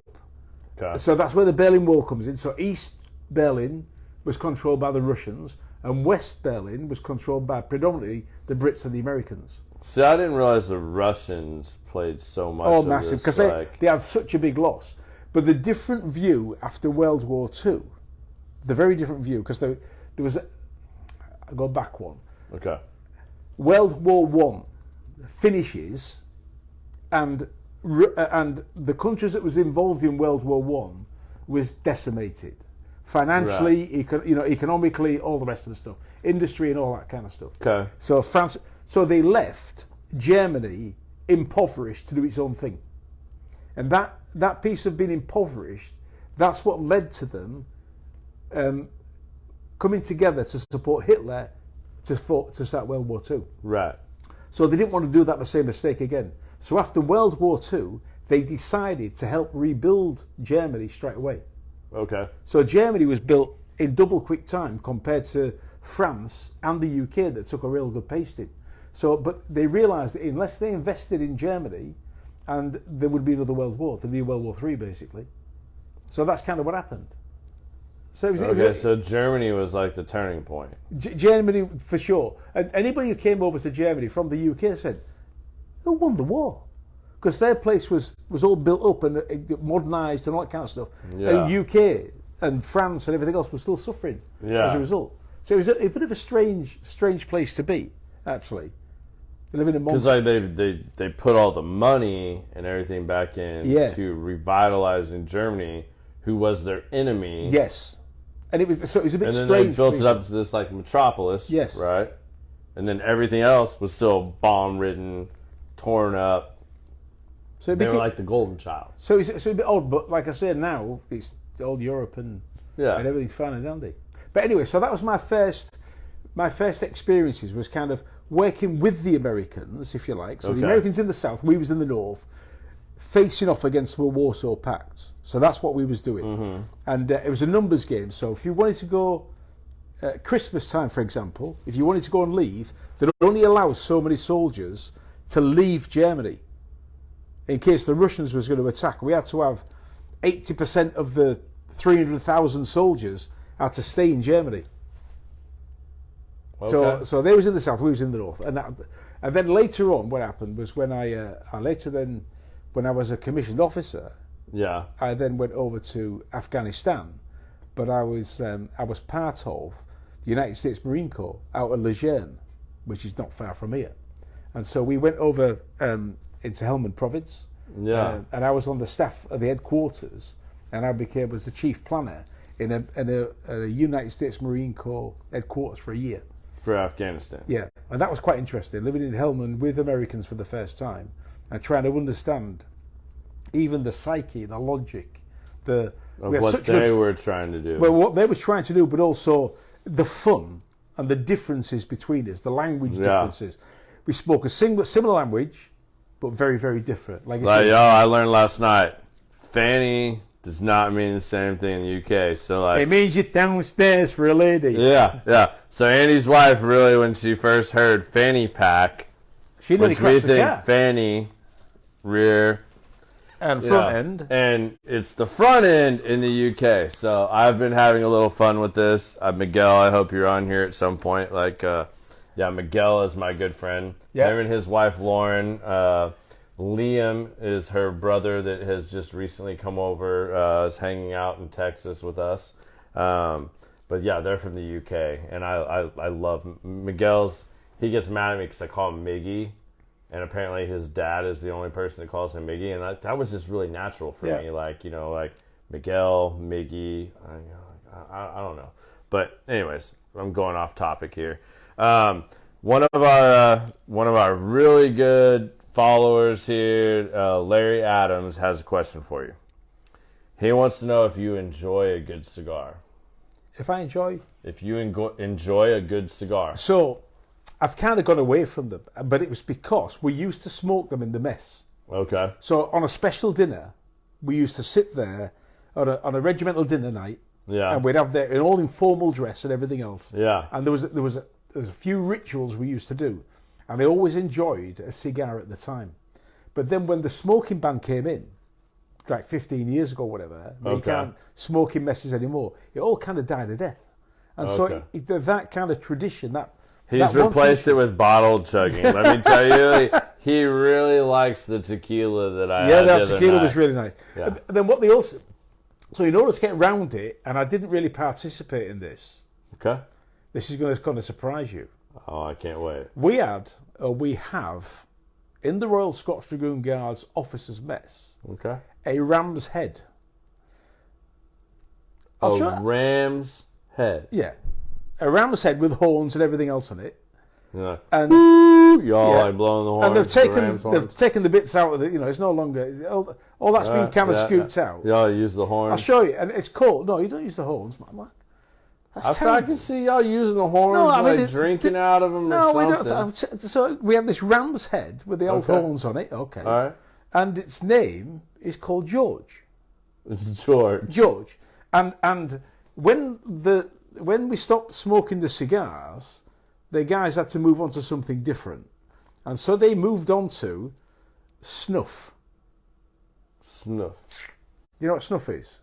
Okay. So that's where the Berlin Wall comes in. So East Berlin was controlled by the Russians, and West Berlin was controlled by predominantly the Brits and the Americans. See, I didn't realize the Russians played so much. Oh, of massive, this, because like... they had such a big loss. But the different view after World War II, the very different view, because there was, I'll go back one. Okay. World War One finishes, and the countries that was involved in World War One was decimated, financially, Right. economically, all the rest of the stuff, industry and all that kind of stuff. Okay. So so they left Germany impoverished to do its own thing, and that piece of being impoverished, that's what led to them coming together to support Hitler to start World War II. Right. So they didn't want to do that the same mistake again. So after World War II, they decided to help rebuild Germany straight away. Okay. So Germany was built in double quick time compared to France and the UK that took a real good pasting. So, but they realised that unless they invested in Germany, and there would be another World War, there'd be World War III basically. So that's kind of what happened. So So Germany was like the turning point. Germany for sure. And anybody who came over to Germany from the UK said, "Who won the war?" Because their place was all built up and modernised and all that kind of stuff. Yeah. And UK and France and everything else was still suffering as a result. So it was a bit of a strange place to be, actually. Living in Because like they put all the money and everything back in to revitalizing Germany, who was their enemy. Yes. And it was a bit and then strange. they built it up to this like metropolis. Yes. Right. And then everything else was still bomb-ridden, torn up. So they were like the golden child. So it's a bit odd, but like I said, now it's old Europe and everything's fine and dandy. But anyway, so that was my first experiences was kind of working with the Americans, if you like. So the Americans in the south, we was in the north, facing off against the Warsaw Pact. So that's what we was doing. Mm-hmm. And it was a numbers game. So if you wanted to go Christmas time, for example, if you wanted to go and leave, they'd only allow so many soldiers to leave Germany in case the Russians was going to attack. We had to have 80% of the 300,000 soldiers had to stay in Germany. Okay. So they was in the south, we was in the north, and then later on, what happened was when when I was a commissioned officer, I then went over to Afghanistan, but I was part of the United States Marine Corps out of Lejeune, which is not far from here, and so we went over into Helmand Province, and I was on the staff of the headquarters, and I was the chief planner in a United States Marine Corps headquarters for a year. For Afghanistan. Yeah, and that was quite interesting, living in Helmand with Americans for the first time and trying to understand even the psyche, the logic, of what they were trying to do. Well, what they were trying to do, but also the fun and the differences between us, the language differences. We spoke a similar language, but very, very different. I learned last night, fanny does not mean the same thing in the UK. So like, it means you're downstairs for a lady. Yeah. So Andy's wife really, when she first heard fanny pack, which we think fanny, rear, and front end, and it's the front end in the UK. So I've been having a little fun with this. Miguel, I hope you're on here at some point. Miguel is my good friend. Yeah. Him and his wife Lauren. Liam is her brother that has just recently come over, is hanging out in Texas with us. But yeah, they're from the UK, and I love Miguel's. He gets mad at me because I call him Miggy, and apparently his dad is the only person that calls him Miggy, and that was just really natural for me. Like Miguel, Miggy, I don't know. But anyways, I'm going off topic here. One of our really good followers here, Larry Adams, has a question for you. He wants to know if you enjoy a good cigar. If you enjoy a good cigar. So, I've kind of gone away from them, but it was because we used to smoke them in the mess. Okay. So on a special dinner, we used to sit there on a regimental dinner night, Yeah. And we'd have their all informal dress and everything else. Yeah. And there was a few rituals we used to do, and I always enjoyed a cigar at the time. But then when the smoking ban came in, like 15 years ago, whatever, you can't smoke in messes anymore. It all kind of died a death, and so that kind of tradition He's replaced it with bottle chugging. Let me tell you, he really likes the tequila that I had. Yeah, that tequila was really nice. Yeah. And then what they also, so in order to get around it, and I didn't really participate in this. Okay. This is going to surprise you. Oh, I can't wait. We have, in the Royal Scots Dragoon Guards officers' mess, a ram's head. Ram's head. Yeah. A ram's head with horns and everything else on it. Yeah. And like blowing the horns. And they've taken the bits out of it. It's no longer all that's been kind of scooped out. Yeah, use the horns. I'll show you, and it's called. No, you don't use the horns, man. I can see y'all using the horns, drinking out of them or something. We don't. So we have this ram's head with the old horns on it. Okay. All right. And its name is called George. It's George. George. And when we stopped smoking the cigars, the guys had to move on to something different. And so they moved on to snuff. Snuff. You know what snuff is?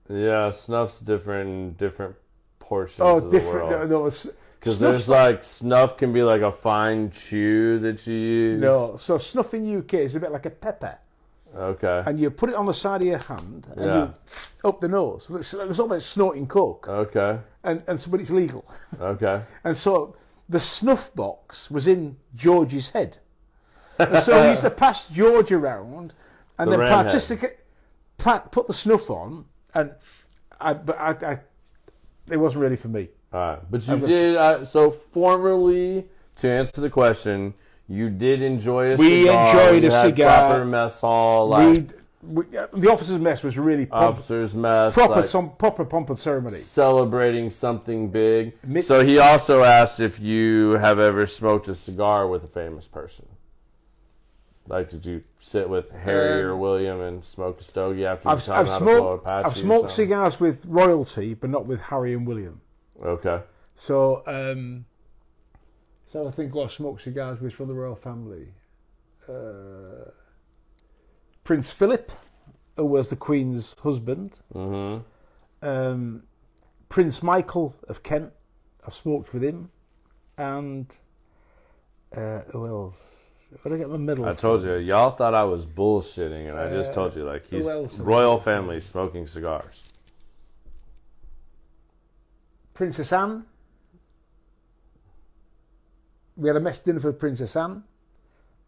Yeah, snuff's different in different portions of the world. No, because there's snuff can be like a fine chew that you use. No, so snuff in UK is a bit like a pepper. Okay. And you put it on the side of your hand and you up the nose. It's almost snorting coke. Okay. And so, but it's legal. Okay. And so the snuff box was in George's head. And so we used to pass George around and then put the snuff on, and it wasn't really for me. All right. But you did, so formerly, to answer the question, you did enjoy a cigar. We enjoyed a cigar. Proper mess hall. The officers' mess was really officers' mess. Proper pomp and ceremony. Celebrating something big. So he also asked if you have ever smoked a cigar with a famous person. Like, did you sit with Harry or William and smoke a stogie after you taught him how to blow a Apache? I've smoked cigars with royalty, but not with Harry and William. Okay. So I think what I smoked cigars with from the royal family. Prince Philip, who was the Queen's husband. Mm-hmm. Prince Michael of Kent, I've smoked with him. And who else? Where did I get my middle? I told you, y'all thought I was bullshitting, and I just told you, he's royal family smoking cigars. Princess Anne. We had a mess dinner for Princess Anne.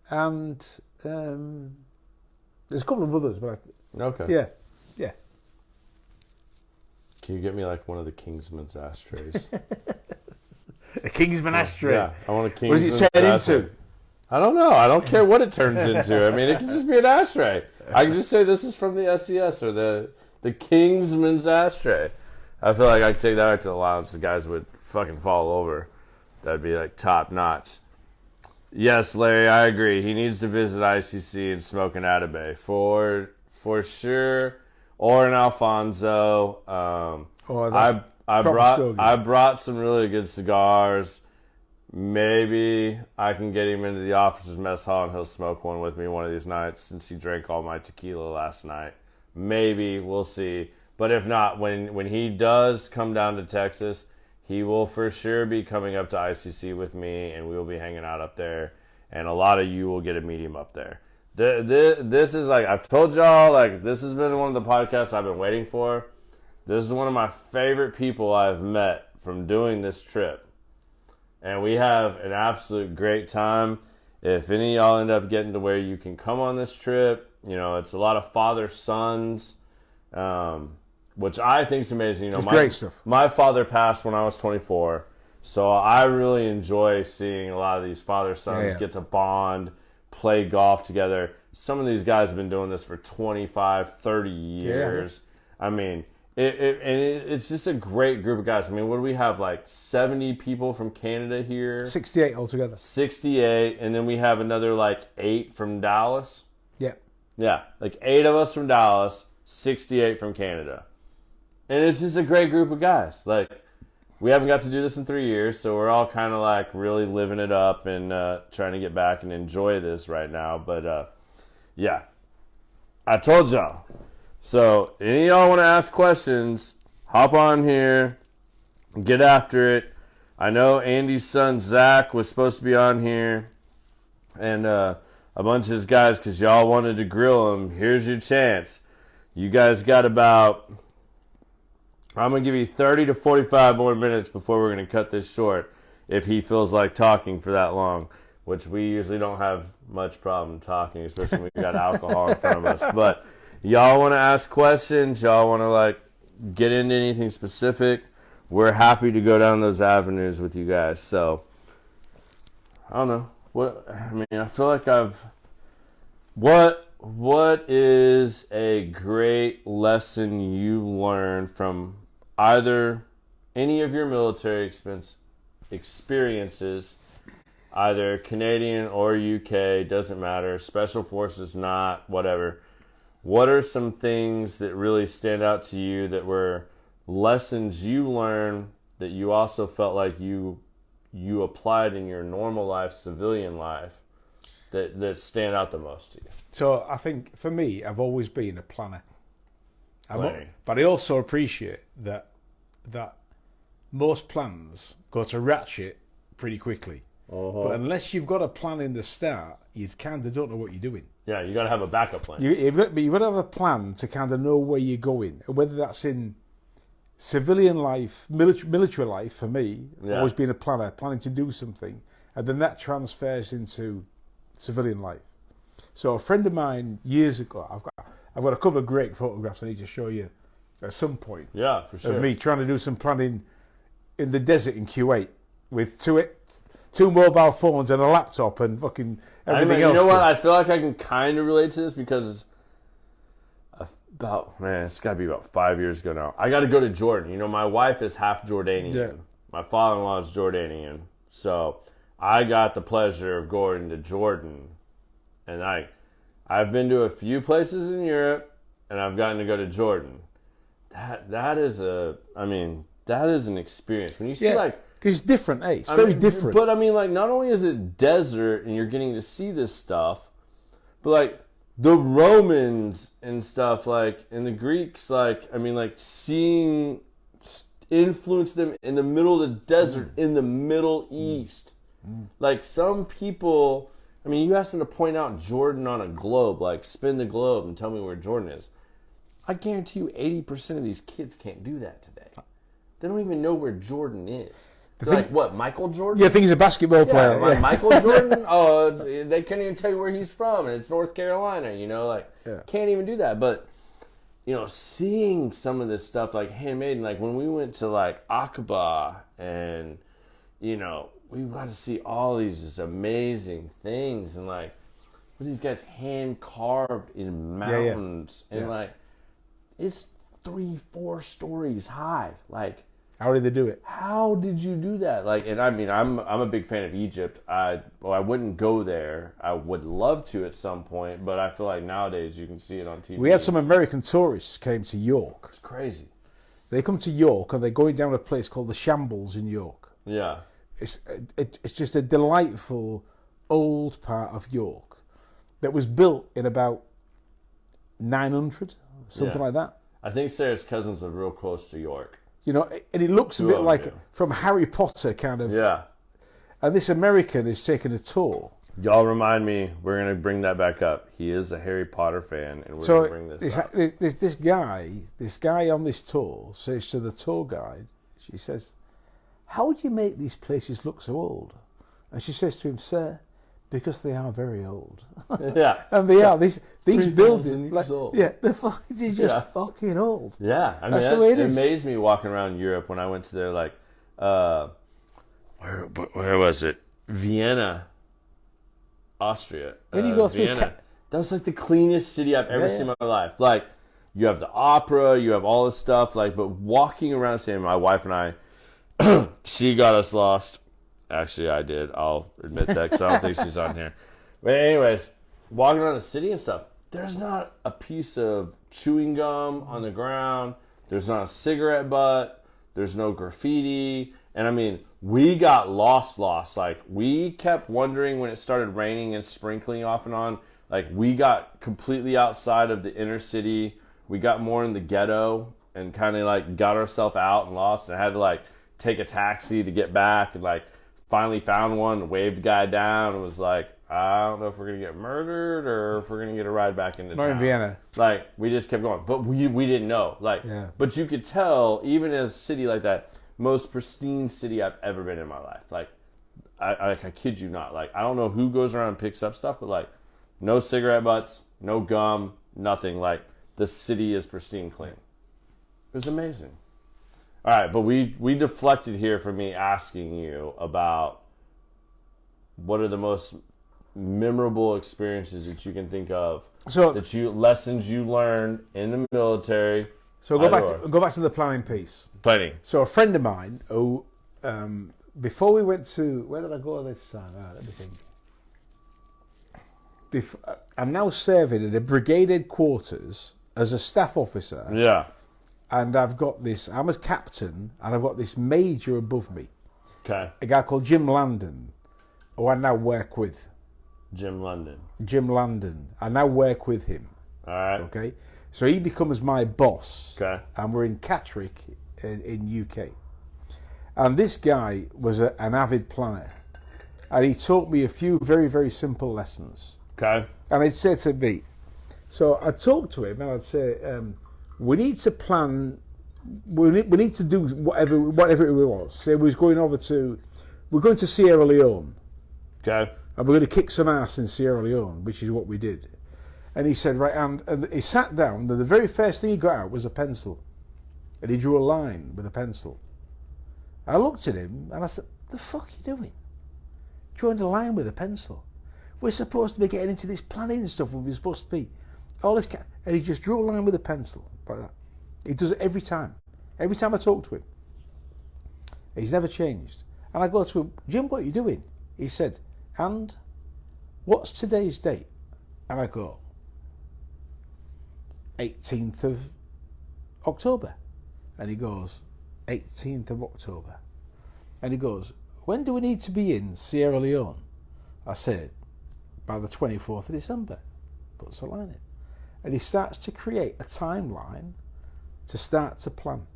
And there's a couple of others, but okay. Yeah. Can you get me one of the Kingsman's ashtrays? A Kingsman ashtray? Yeah, I want a Kingsman's ashtray. What does it turn into? I don't know. I don't care what it turns into. I mean, it can just be an ashtray. I can just say this is from the SES or the Kingsman's ashtray. I feel like I could take that back to the lounge. The guys would fucking fall over. That'd be top notch. Yes, Larry, I agree. He needs to visit ICC and smoke an Atabey for sure, or an Alfonso. I brought some really good cigars. Maybe I can get him into the officers' mess hall and he'll smoke one with me one of these nights since he drank all my tequila last night. Maybe, we'll see. But if not, when he does come down to Texas, he will for sure be coming up to ICC with me, and we will be hanging out up there. And a lot of you will get to meet him up there. This is I've told y'all, this has been one of the podcasts I've been waiting for. This is one of my favorite people I've met from doing this trip. And we have an absolute great time. If any of y'all end up getting to where you can come on this trip, it's a lot of father-sons, which I think is amazing. Great stuff. My father passed when I was 24, so I really enjoy seeing a lot of these father-sons get to bond, play golf together. Some of these guys have been doing this for 25, 30 years. Yeah. I mean, it's just a great group of guys. I mean, what do we have, 70 people from Canada here? 68 altogether. 68, and then we have another, 8 from Dallas? Yeah. Yeah, 8 of us from Dallas, 68 from Canada. And it's just a great group of guys. Like, we haven't got to do this in 3 years, so we're all kind of like really living it up and trying to get back and enjoy this right now. But yeah, I told y'all. So any of y'all want to ask questions, hop on here, get after it. I know Andy's son Zach was supposed to be on here, and a bunch of his guys, because y'all wanted to grill him. Here's your chance. You guys got about... I'm going to give you 30 to 45 more minutes before we're going to cut this short if he feels like talking for that long, which we usually don't have much problem talking, especially when we got alcohol in front of us. But y'all want to ask questions, y'all want to like get into anything specific, we're happy to go down those avenues with you guys. So, I don't know. I feel like what is a great lesson you learned from either any of your military experiences, either Canadian or UK, doesn't matter, special forces, not, whatever. What are some things that really stand out to you that were lessons you learned that you also felt like you applied in your normal life, civilian life, that stand out the most to you? So I think for me, I've always been a planner. Planning. But I also appreciate that most plans go to ratchet pretty quickly. Uh-huh. But unless you've got a plan in the start, you kind of don't know what you're doing. Yeah, you got to have a backup plan. You've got to have a plan to kind of know where you're going, whether that's in civilian life, military life. For me, always been a planner, planning to do something, and then that transfers into civilian life. So a friend of mine years ago, I've got a couple of great photographs I need to show you at some point. Yeah, for sure. Of me trying to do some planning in the desert in Kuwait with two mobile phones and a laptop and fucking everything else. You know what? I feel like I can kind of relate to this because it's got to be about 5 years ago now. I got to go to Jordan. You know, my wife is half Jordanian. Yeah. My father-in-law is Jordanian. So I got the pleasure of going to Jordan. And I've been to a few places in Europe, and I've gotten to go to Jordan. That is an experience. When you see like... It's different, eh? It's very different. But I mean, like, not only is it desert and you're getting to see this stuff, but like the Romans and stuff, like, and the Greeks, like, I mean, like, seeing influence them in the middle of the desert in the Middle East. Like, some people, I mean, you ask them to point out Jordan on a globe, like, spin the globe and tell me where Jordan is. I guarantee you 80% of these kids can't do that today. They don't even know where Jordan is. Like, what, Michael Jordan? Yeah, I think he's a basketball player. Like Michael Jordan? Oh, they can't even tell you where he's from, and it's North Carolina, you know? Like, can't even do that. But, you know, seeing some of this stuff, like, handmade, and, like, when we went to, like, Aqaba, and, you know, we got to see all these just amazing things, and, like, these guys hand-carved in mountains, and, like, it's 3-4 stories high, like... How did they do it? How did you do that? Like, and I mean, I'm a big fan of Egypt. I wouldn't go there. I would love to at some point, but I feel like nowadays you can see it on TV. We had some American tourists came to York. It's crazy. They come to York and they're going down a place called the Shambles in York. Yeah. It's just a delightful old part of York that was built in about 900, something like that. I think Sarah's cousins live real close to York. You know, and it looks a bit like from Harry Potter kind of. Yeah. And this American is taking a tour. Y'all remind me, we're going to bring that back up. He is a Harry Potter fan, and we're going to bring this up. This guy on this tour says to the tour guide, she says, "How would you make these places look so old?" And she says to him, "Sir, because they are very old." Yeah. And they are. These buildings, like, old. Yeah, they're just fucking old. Yeah. I mean, that's the way it is. It amazed me walking around Europe when I went to their, like, where was it? Vienna, Austria. When you go through Vienna. That was, like, the cleanest city I've ever seen in my life. Like, you have the opera, you have all this stuff, like, but walking around, saying my wife and I, she got us lost. Actually, I did. I'll admit that because I don't think she's on here. But anyways, walking around the city and stuff, there's not a piece of chewing gum on the ground. There's not a cigarette butt. There's no graffiti. And I mean, we got lost. Like, we kept wondering when it started raining and sprinkling off and on. Like, we got completely outside of the inner city. We got more in the ghetto and kind of, like, got ourselves out and lost and had to, like, take a taxi to get back. And, like, finally found one, waved the guy down, and was like, I don't know if we're going to get murdered or if we're going to get a ride back into town. Not in Vienna. Like, we just kept going. But we didn't know. Like, But you could tell, even in a city like that, most pristine city I've ever been in my life. Like, I kid you not. Like, I don't know who goes around and picks up stuff, but, like, no cigarette butts, no gum, nothing. Like, the city is pristine clean. It was amazing. All right, but we deflected here from me asking you about what are the most memorable experiences that you can think of, lessons you learned in the military. So go back to the planning piece. Planning. So a friend of mine who, before we went to, where did I go this time? Let me think. I'm now serving at a brigade headquarters as a staff officer. Yeah. And I've got this, I'm a captain, and I've got this major above me. Okay. A guy called Jim Landon, who I now work with. Jim Landon. I now work with him. All right. Okay. So he becomes my boss. Okay. And we're in Catterick in UK. And this guy was an avid planner. And he taught me a few very, very simple lessons. Okay. And he'd say to me, so I'd talk to him and I'd say, we need to plan, we need to do whatever it was. Say we're going to Sierra Leone. Okay. And we're going to kick some ass in Sierra Leone, which is what we did. And he said, right, and he sat down, and the very first thing he got out was a pencil. And he drew a line with a pencil. I looked at him, and I said, the fuck are you doing? Drawing a line with a pencil? We're supposed to be getting into this planning and stuff, we're supposed to be. All this, and he just drew a line with a pencil, like that. He does it every time. Every time I talk to him. He's never changed. And I go to him, Jim, what are you doing? He said, and what's today's date? And I go, 18th of October. And he goes, 18th of October. And he goes, when do we need to be in Sierra Leone? I said, by the 24th of December. Puts a line in. And he starts to create a timeline to start to plan.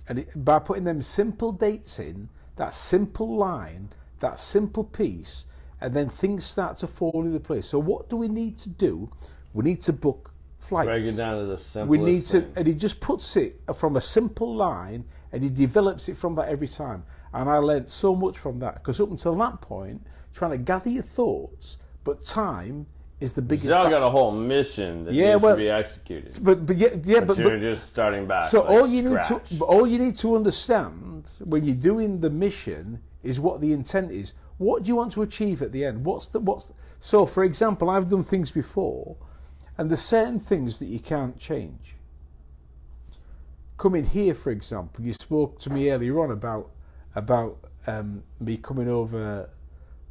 And by putting them simple dates in, that simple line, that simple piece, and then things start to fall into place. So what do we need to do? We need to book flights. Break it down to the simplest thing. And he just puts it from a simple line, and he develops it from that every time. And I learned so much from that, because up until that point, trying to gather your thoughts, but time is the biggest. Y'all got a whole mission that needs to be executed. But you're just starting back. So like all you need to understand when you're doing the mission is what the intent is. What do you want to achieve at the end? So for example, I've done things before, and there's certain things that you can't change. Coming here, for example, you spoke to me earlier on about me coming over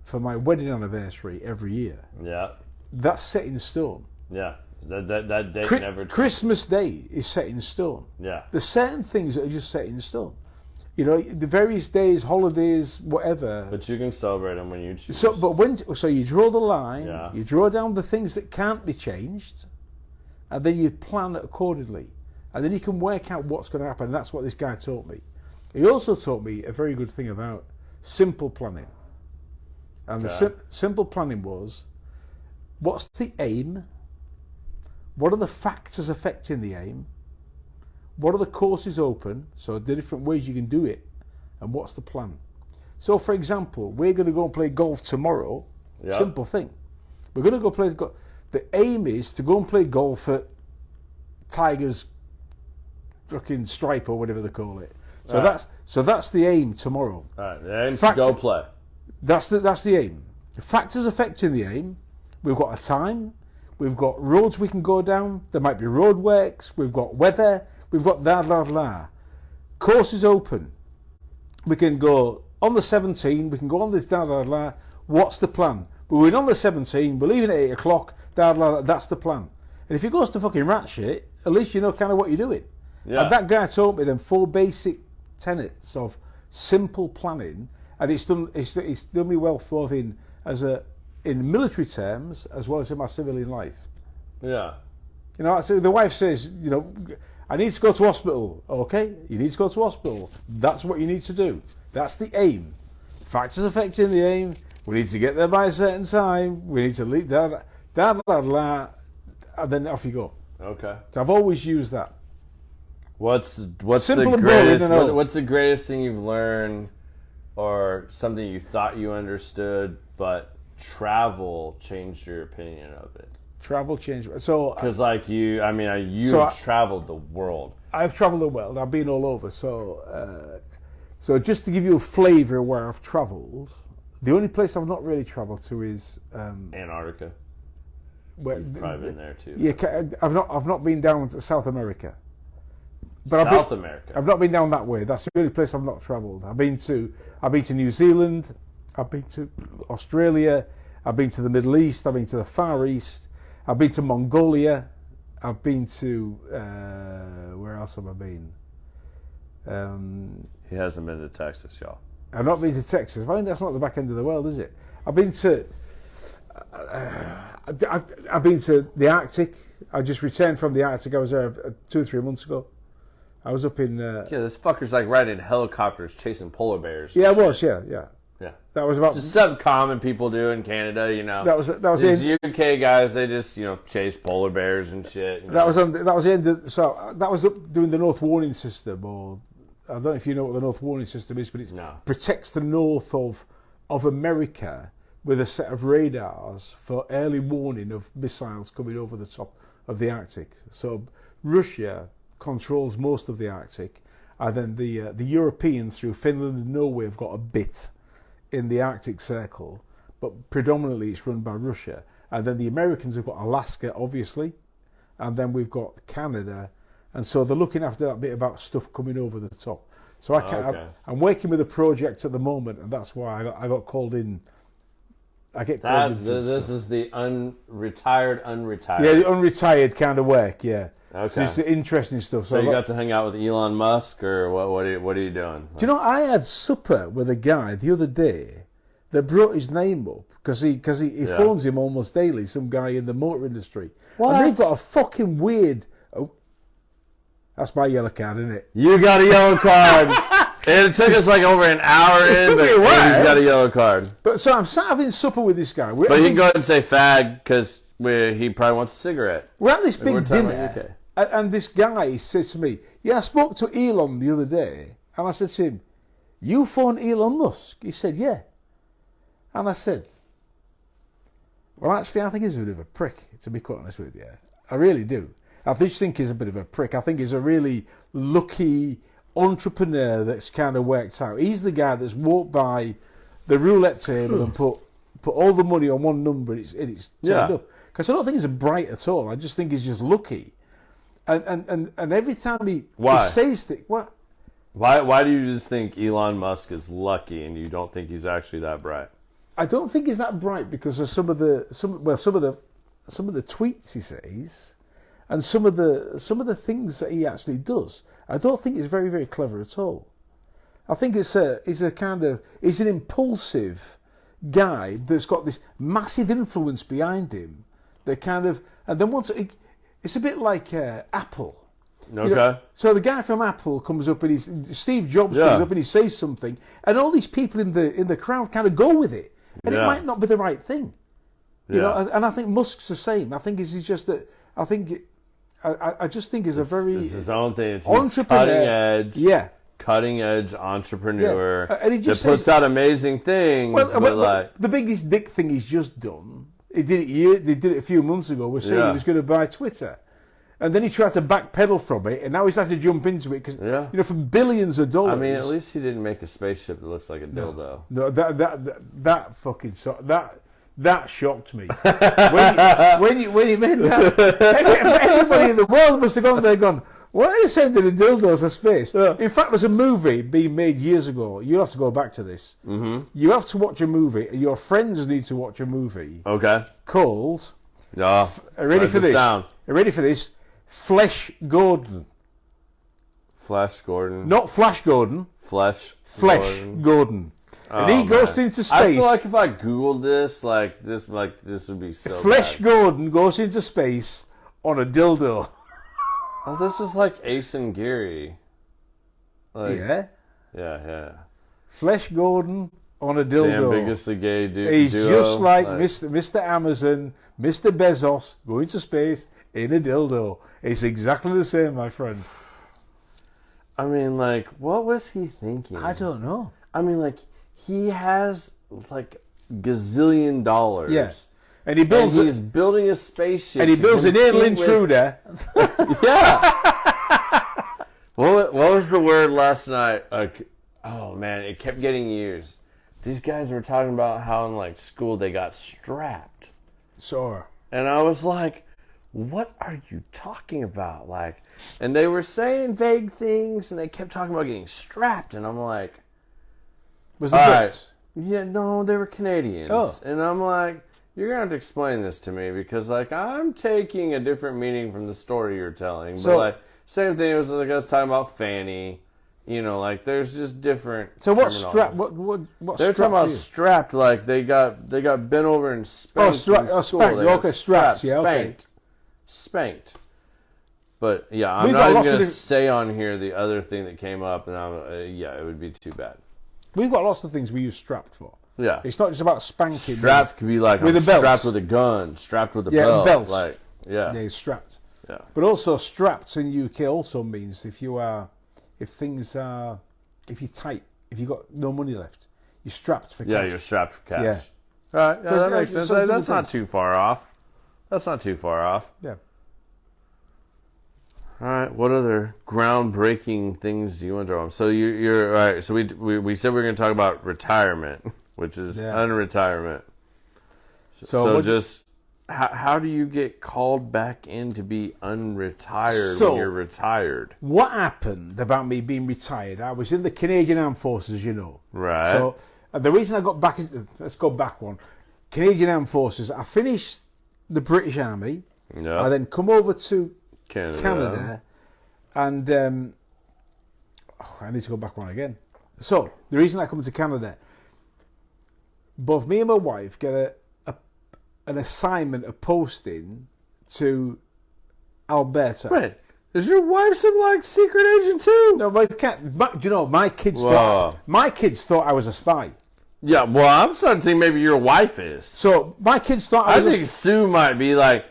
for my wedding anniversary every year. Yeah. That's set in stone. Yeah. That date never changes. Christmas Day is set in stone. Yeah. There's certain things that are just set in stone. You know, the various days, holidays, whatever. But you can celebrate them when you choose. So you draw the line, yeah. You draw down the things that can't be changed, and then you plan it accordingly. And then you can work out what's going to happen. And that's what this guy taught me. He also taught me a very good thing about simple planning. And the simple planning was, what's the aim? What are the factors affecting the aim? What are the courses open? So the different ways you can do it. And what's the plan? So for example, we're going to go and play golf tomorrow. Yep. Simple thing. We're going to go play golf. The aim is to go and play golf at Tiger's fucking Stripe or whatever they call it. So that's the aim tomorrow. All right, the aim's to go play. That's the aim. The factors affecting the aim. We've got a time. We've got roads we can go down. There might be road works. We've got weather. We've got la. Course is open. We can go on the 17. We can go on this la. What's the plan? We're in on the 17. We're leaving at 8 o'clock. La. That's the plan. And if it goes to fucking rat shit, at least you know kind of what you're doing. Yeah. And that guy taught me them 4 basic tenets of simple planning, and it's done me well both in military terms as well as in my civilian life. Yeah. You know, so the wife says, you know, I need to go to hospital. Okay, you need to go to hospital. That's what you need to do. That's the aim. Factors affecting the aim. We need to get there by a certain time. We need to leave and then off you go. Okay. So I've always used that. What's Simple the and greatest? boring, What's the greatest thing you've learned, or something you thought you understood, but travel changed your opinion of it? Travel changed. So Because like you've traveled the world. I've traveled the world. I've been all over. So just to give you a flavour of where I've travelled, the only place I've not really travelled to is Antarctica. You've probably been there too. Yeah, I've not been down to South America. But South America. I've not been down that way. That's the only place I've not travelled. I've been to New Zealand. I've been to Australia. I've been to the Middle East. I've been to the Far East. I've been to Mongolia. I've been to where else have I been? He hasn't been to Texas, y'all. I've not been to Texas. I think that's not the back end of the world, is it? I've been to the Arctic. I just returned from the Arctic. I was there 2 or 3 months ago. I was up in. Yeah, this fucker's like riding helicopters chasing polar bears. Yeah, I was. Yeah. Yeah. That was about. Just something common people do in Canada, you know. That was These UK guys, they just chase polar bears and shit. You know? That was the end. That was doing the North Warning System, or I don't know if you know what the North Warning System is, but it protects the north of America with a set of radars for early warning of missiles coming over the top of the Arctic. So Russia controls most of the Arctic, and then the Europeans through Finland and Norway have got a bit in the Arctic Circle, but predominantly it's run by Russia. And then the Americans have got Alaska, obviously, and then we've got Canada, and so they're looking after that bit about stuff coming over the top. So I'm working with a project at the moment, and that's why I got called in. I get called in. This is the unretired. Yeah, the unretired kind of work. Yeah. Okay. So it's interesting stuff. So you got to hang out with Elon Musk, or what? What are you doing? Do you know, I had supper with a guy the other day that brought his name up because he phones him almost daily. Some guy in the motor industry. What? And they've got a fucking weird. Oh, that's my yellow card, isn't it? You got a yellow card. It took us like over an hour in, but he's got a yellow card. But so I'm sat having supper with this guy. But you can go ahead and say fag because he probably wants a cigarette. We're at this big dinner. And this guy says to me, I spoke to Elon the other day, and I said to him, you phoned Elon Musk? He said, yeah. And I said, well, actually, I think he's a bit of a prick, to be quite honest with you. I really do. I just think he's a bit of a prick. I think he's a really lucky entrepreneur that's kind of worked out. He's the guy that's walked by the roulette table and put all the money on one number, and it's turned up. Because I don't think he's a bright at all. I just think he's just lucky. And every time he says things, what? Why do you just think Elon Musk is lucky and you don't think he's actually that bright? I don't think he's that bright because of some of the tweets he says, and some of the things that he actually does. I don't think he's very, very clever at all. I think he's an impulsive guy that's got this massive influence behind him. It's a bit like Apple. Okay. You know, so the guy from Apple comes up and Steve Jobs comes up and he says something, and all these people in the crowd kind of go with it, and it might not be the right thing. You know, and I think Musk's the same. I think he's just that. I just think he's a very it's his own thing. It's entrepreneur. Cutting edge entrepreneur and he just puts out amazing things. Well, the biggest dick thing he's just done. They did it a few months ago. Was saying he was going to buy Twitter, and then he tried to backpedal from it, and now he's had to jump into it because for billions of dollars. I mean, at least he didn't make a spaceship that looks like a dildo. No, that fucking that shocked me when he made that. Everybody in the world must have gone there, gone. Why are you sending the dildos to space? Yeah. In fact, there's a movie being made years ago. You'll have to go back to this. Mm-hmm. You have to watch a movie. Your friends need to watch a movie. Okay. Called. Yeah. Ready for this? Ready for this? Flesh Gordon. Flash Gordon. Not Flash Gordon. Flesh Gordon. Gordon. And he goes into space. I feel like if I Googled this, this would be so Flesh bad. Gordon goes into space on a dildo. Oh, this is like Ace and Geary. Like, Yeah. Flesh Gordon on a dildo. The ambiguously gay dude. He's duo. just like Mr. Amazon, Mr. Bezos going to space in a dildo. It's exactly the same, my friend. I mean, like, what was he thinking? I don't know. I mean, like, he has like gazillion dollars. Yes. And he builds he's building a spaceship. And he builds an anal intruder. Yeah. What was the word last night? Like, oh man, it kept getting used. These guys were talking about how in like school they got strapped. Sure. And I was like, what are you talking about? Like, and they were saying vague things and they kept talking about getting strapped. And I'm like, Was it Brits? yeah, no, they were Canadians. Oh. And I'm like, you're going to have to explain this to me because like I'm taking a different meaning from the story you're telling. But So, like, same thing, it was like I was talking about Fanny. You know, like there's just different. So what terminology. strap? What? They're talking about strapped, like they got bent over and spanked. Spanked. Okay, strapped. Yeah, okay. Spanked. But yeah, I'm We've not got even going to lots of say on here the other thing that came up, and it would be too bad. We've got lots of things we use strapped for. Yeah, it's not just about spanking. Strapped could be like with I'm a belt. strapped with a gun, strapped with a belt. Belts. Like yeah, it's strapped. Yeah, but also strapped in UK also means if you're tight, if you've got no money left, you're strapped for cash. Yeah, you're strapped for cash. Yeah. Right, yeah, that makes sense. That's not too far off. Yeah. All right. What other groundbreaking things do you want to talk about? So you're all right. So we said we were going to talk about retirement, which is unretirement. So just how do you get called back in to be unretired when you're retired? What happened about me being retired? I was in the Canadian Armed Forces, you know. Right. So the reason I got back let's go back one. Canadian Armed Forces. I finished the British Army. Yeah. I then come over to Canada. And I need to go back one again. So the reason I come to Canada, both me and my wife get an assignment, a posting to Alberta. Wait, is your wife some like secret agent too? No, do you know my kids thought I was a spy. Yeah, well, I'm starting to think maybe your wife is. So my kids thought I think Sue might be like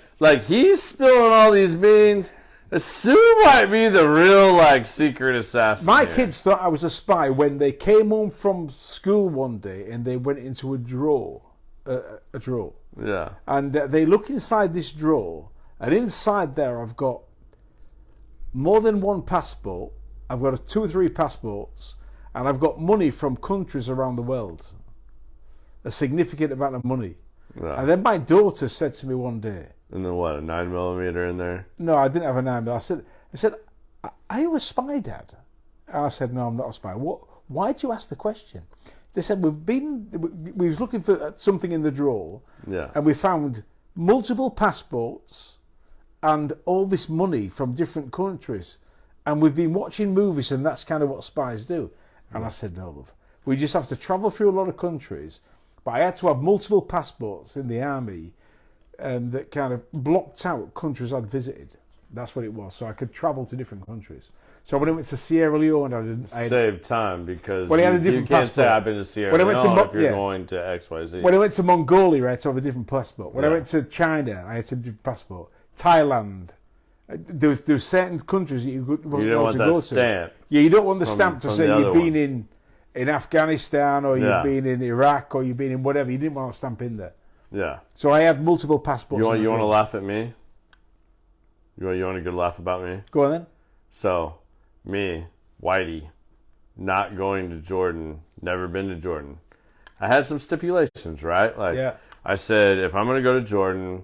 he's spilling all these beans. Sue might be the real like secret assassin. My kids thought I was a spy when they came home from school one day and they went into a drawer. Yeah. And they look inside this drawer, and inside there I've got more than one passport. I've got 2 or 3 passports, and I've got money from countries around the world. A significant amount of money. Yeah. And then my daughter said to me one day. And then what, a 9mm in there? No, I didn't have a 9mm. I said, are you a spy, Dad? And I said, no, I'm not a spy. Why did you ask the question? They said, we was looking for something in the drawer, and we found multiple passports and all this money from different countries, and we've been watching movies, and that's kind of what spies do. And I said, no, love, we just have to travel through a lot of countries, but I had to have multiple passports in the army that kind of blocked out countries I'd visited. That's what it was, so I could travel to different countries. So when I went to Sierra Leone, I didn't save time because you can't passport. Say I've been to Sierra Leone if you're going to XYZ. When I went to Mongolia, I had to have a different passport. When I went to China, I had to have a different passport. Thailand, there was certain countries that you wasn't allowed to go stamp. To. Yeah, you don't want the stamp to say you've been in Afghanistan or you've been in Iraq or you've been in whatever. You didn't want that stamp in there. Yeah. So I had multiple passports. You want to laugh at me? You want a good laugh about me? Go on then. So, me, Whitey, not going to Jordan, never been to Jordan. I had some stipulations, right? I said, if I'm going to go to Jordan,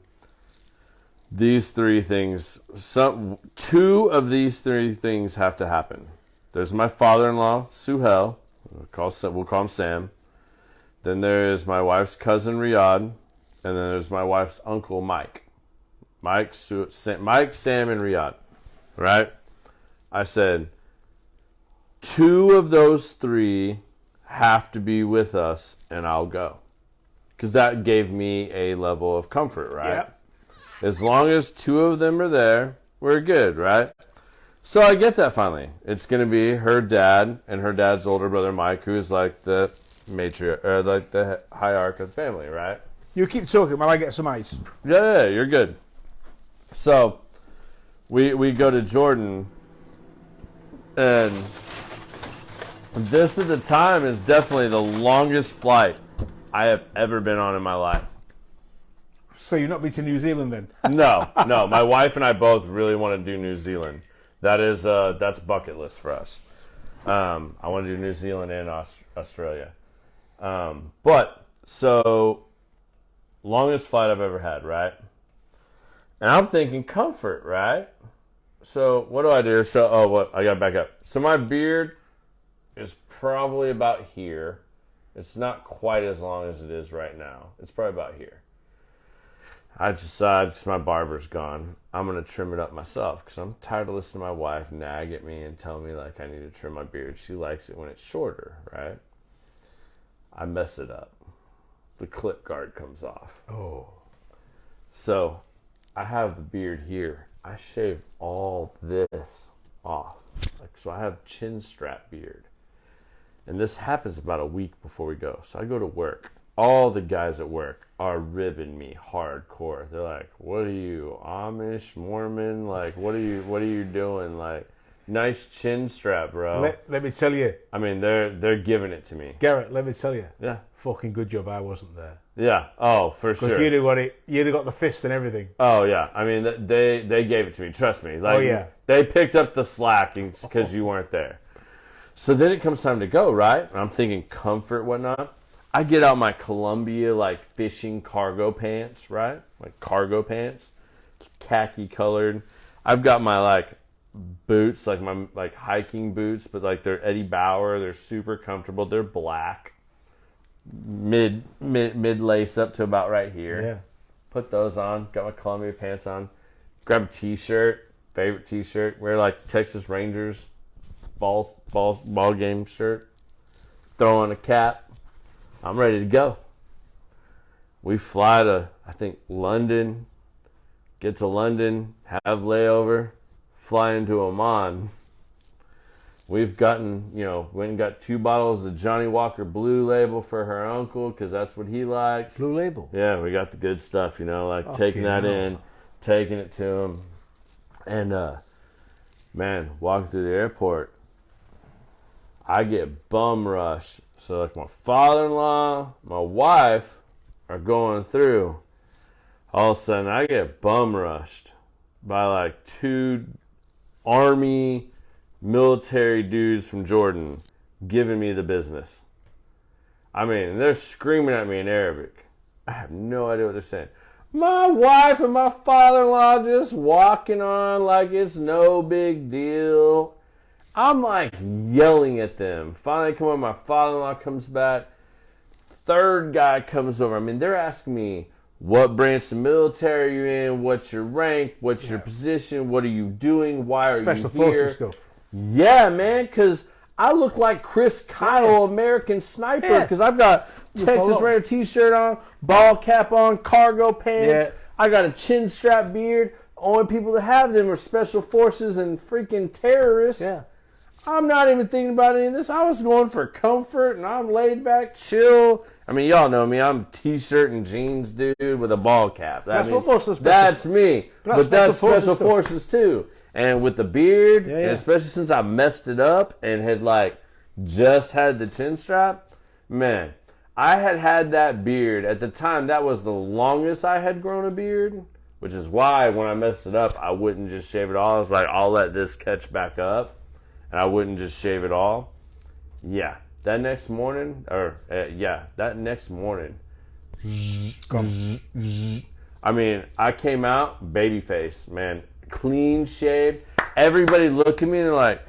these 3 things, 2 of these 3 things have to happen. There's my father-in-law, Suhail. We'll call him Sam. Then there's my wife's cousin, Riyadh. And then there's my wife's uncle, Mike. Mike, Sam, and Riyadh. Right? I said, 2 of those 3 have to be with us, and I'll go. Because that gave me a level of comfort, right? Yep. As long as 2 of them are there, we're good, right? So I get that finally. It's going to be her dad and her dad's older brother, Mike, who's like the matriarch, or like the hierarch of the family, right? You keep talking while I get some ice. Yeah, you're good. So we go to Jordan, and this at the time is definitely the longest flight I have ever been on in my life. So you've not been to New Zealand then? No. My wife and I both really want to do New Zealand. That's bucket list for us. I want to do New Zealand and Australia. But so longest flight I've ever had, right? And I'm thinking comfort, right? So what do I do? I got to back up. So my beard is probably about here. It's not quite as long as it is right now. It's probably about here. I decide, because my barber's gone, I'm going to trim it up myself, because I'm tired of listening to my wife nag at me and tell me like I need to trim my beard. She likes it when it's shorter, right? I mess it up. The clip guard comes off. Oh. So I have the beard here. I shave all this off. So I have chin strap beard. And this happens about a week before we go. So I go to work. All the guys at work are ribbing me hardcore. They're like, "What are you, Amish, Mormon? Like, what are you doing? Like, nice chin strap, bro." Let me tell you. I mean, they're giving it to me. Garrett, let me tell you. Yeah. Fucking good job I wasn't there. Yeah. Oh, for sure. Because you'd have got the fist and everything. Oh yeah. I mean, they gave it to me. Trust me. Like, oh yeah. They picked up the slack because you weren't there. So then it comes time to go, right? And I'm thinking comfort, whatnot. I get out my Columbia, like, fishing cargo pants, right? Like, cargo pants. Khaki colored. I've got my, like, boots, like, my, like, hiking boots, but, like, they're Eddie Bauer. They're super comfortable. They're black. Mid lace up to about right here. Yeah. Put those on. Got my Columbia pants on. Grab a t-shirt. Favorite t-shirt. Wear, like, Texas Rangers ball game shirt. Throw on a cap. I'm ready to go. We fly to, I think, London. Get to London. Have layover. Fly into Oman. We've gotten, went and got 2 bottles of Johnny Walker Blue Label for her uncle because that's what he likes. Blue Label? Yeah, we got the good stuff, taking that in, taking it to him. And, man, walking through the airport, I get bum rushed. So, like, my father-in-law, my wife are going through. All of a sudden, I get bum rushed by, like, 2 army military dudes from Jordan giving me the business. I mean, they're screaming at me in Arabic. I have no idea what they're saying. My wife and my father-in-law just walking on like it's no big deal. I'm like yelling at them. Finally come over, my father-in-law comes back. 3rd guy comes over. I mean, they're asking me, what branch of the military are you in? What's your rank? What's your position? What are you doing? Why are Special you here? Forces stuff. Yeah, man, because I look like Chris Kyle, American Sniper, because I've got Texas Ranger t-shirt on, ball cap on, cargo pants. Yeah. I got a chin strap beard. Only people that have them are Special Forces and freaking terrorists. Yeah. I'm not even thinking about any of this. I was going for comfort, and I'm laid back, chill. I mean, y'all know me. I'm t-shirt and jeans dude with a ball cap. What most of the that's me. But that's Special Forces too. And with the beard, and especially since I messed it up and had like just had the chin strap, man, I had that beard. At the time, that was the longest I had grown a beard, which is why when I messed it up, I wouldn't just shave it all. I was like, I'll let this catch back up, and I wouldn't just shave it all. Yeah, that next morning, I mean, I came out, baby face, man. Clean shaved. Everybody looked at me and they're like,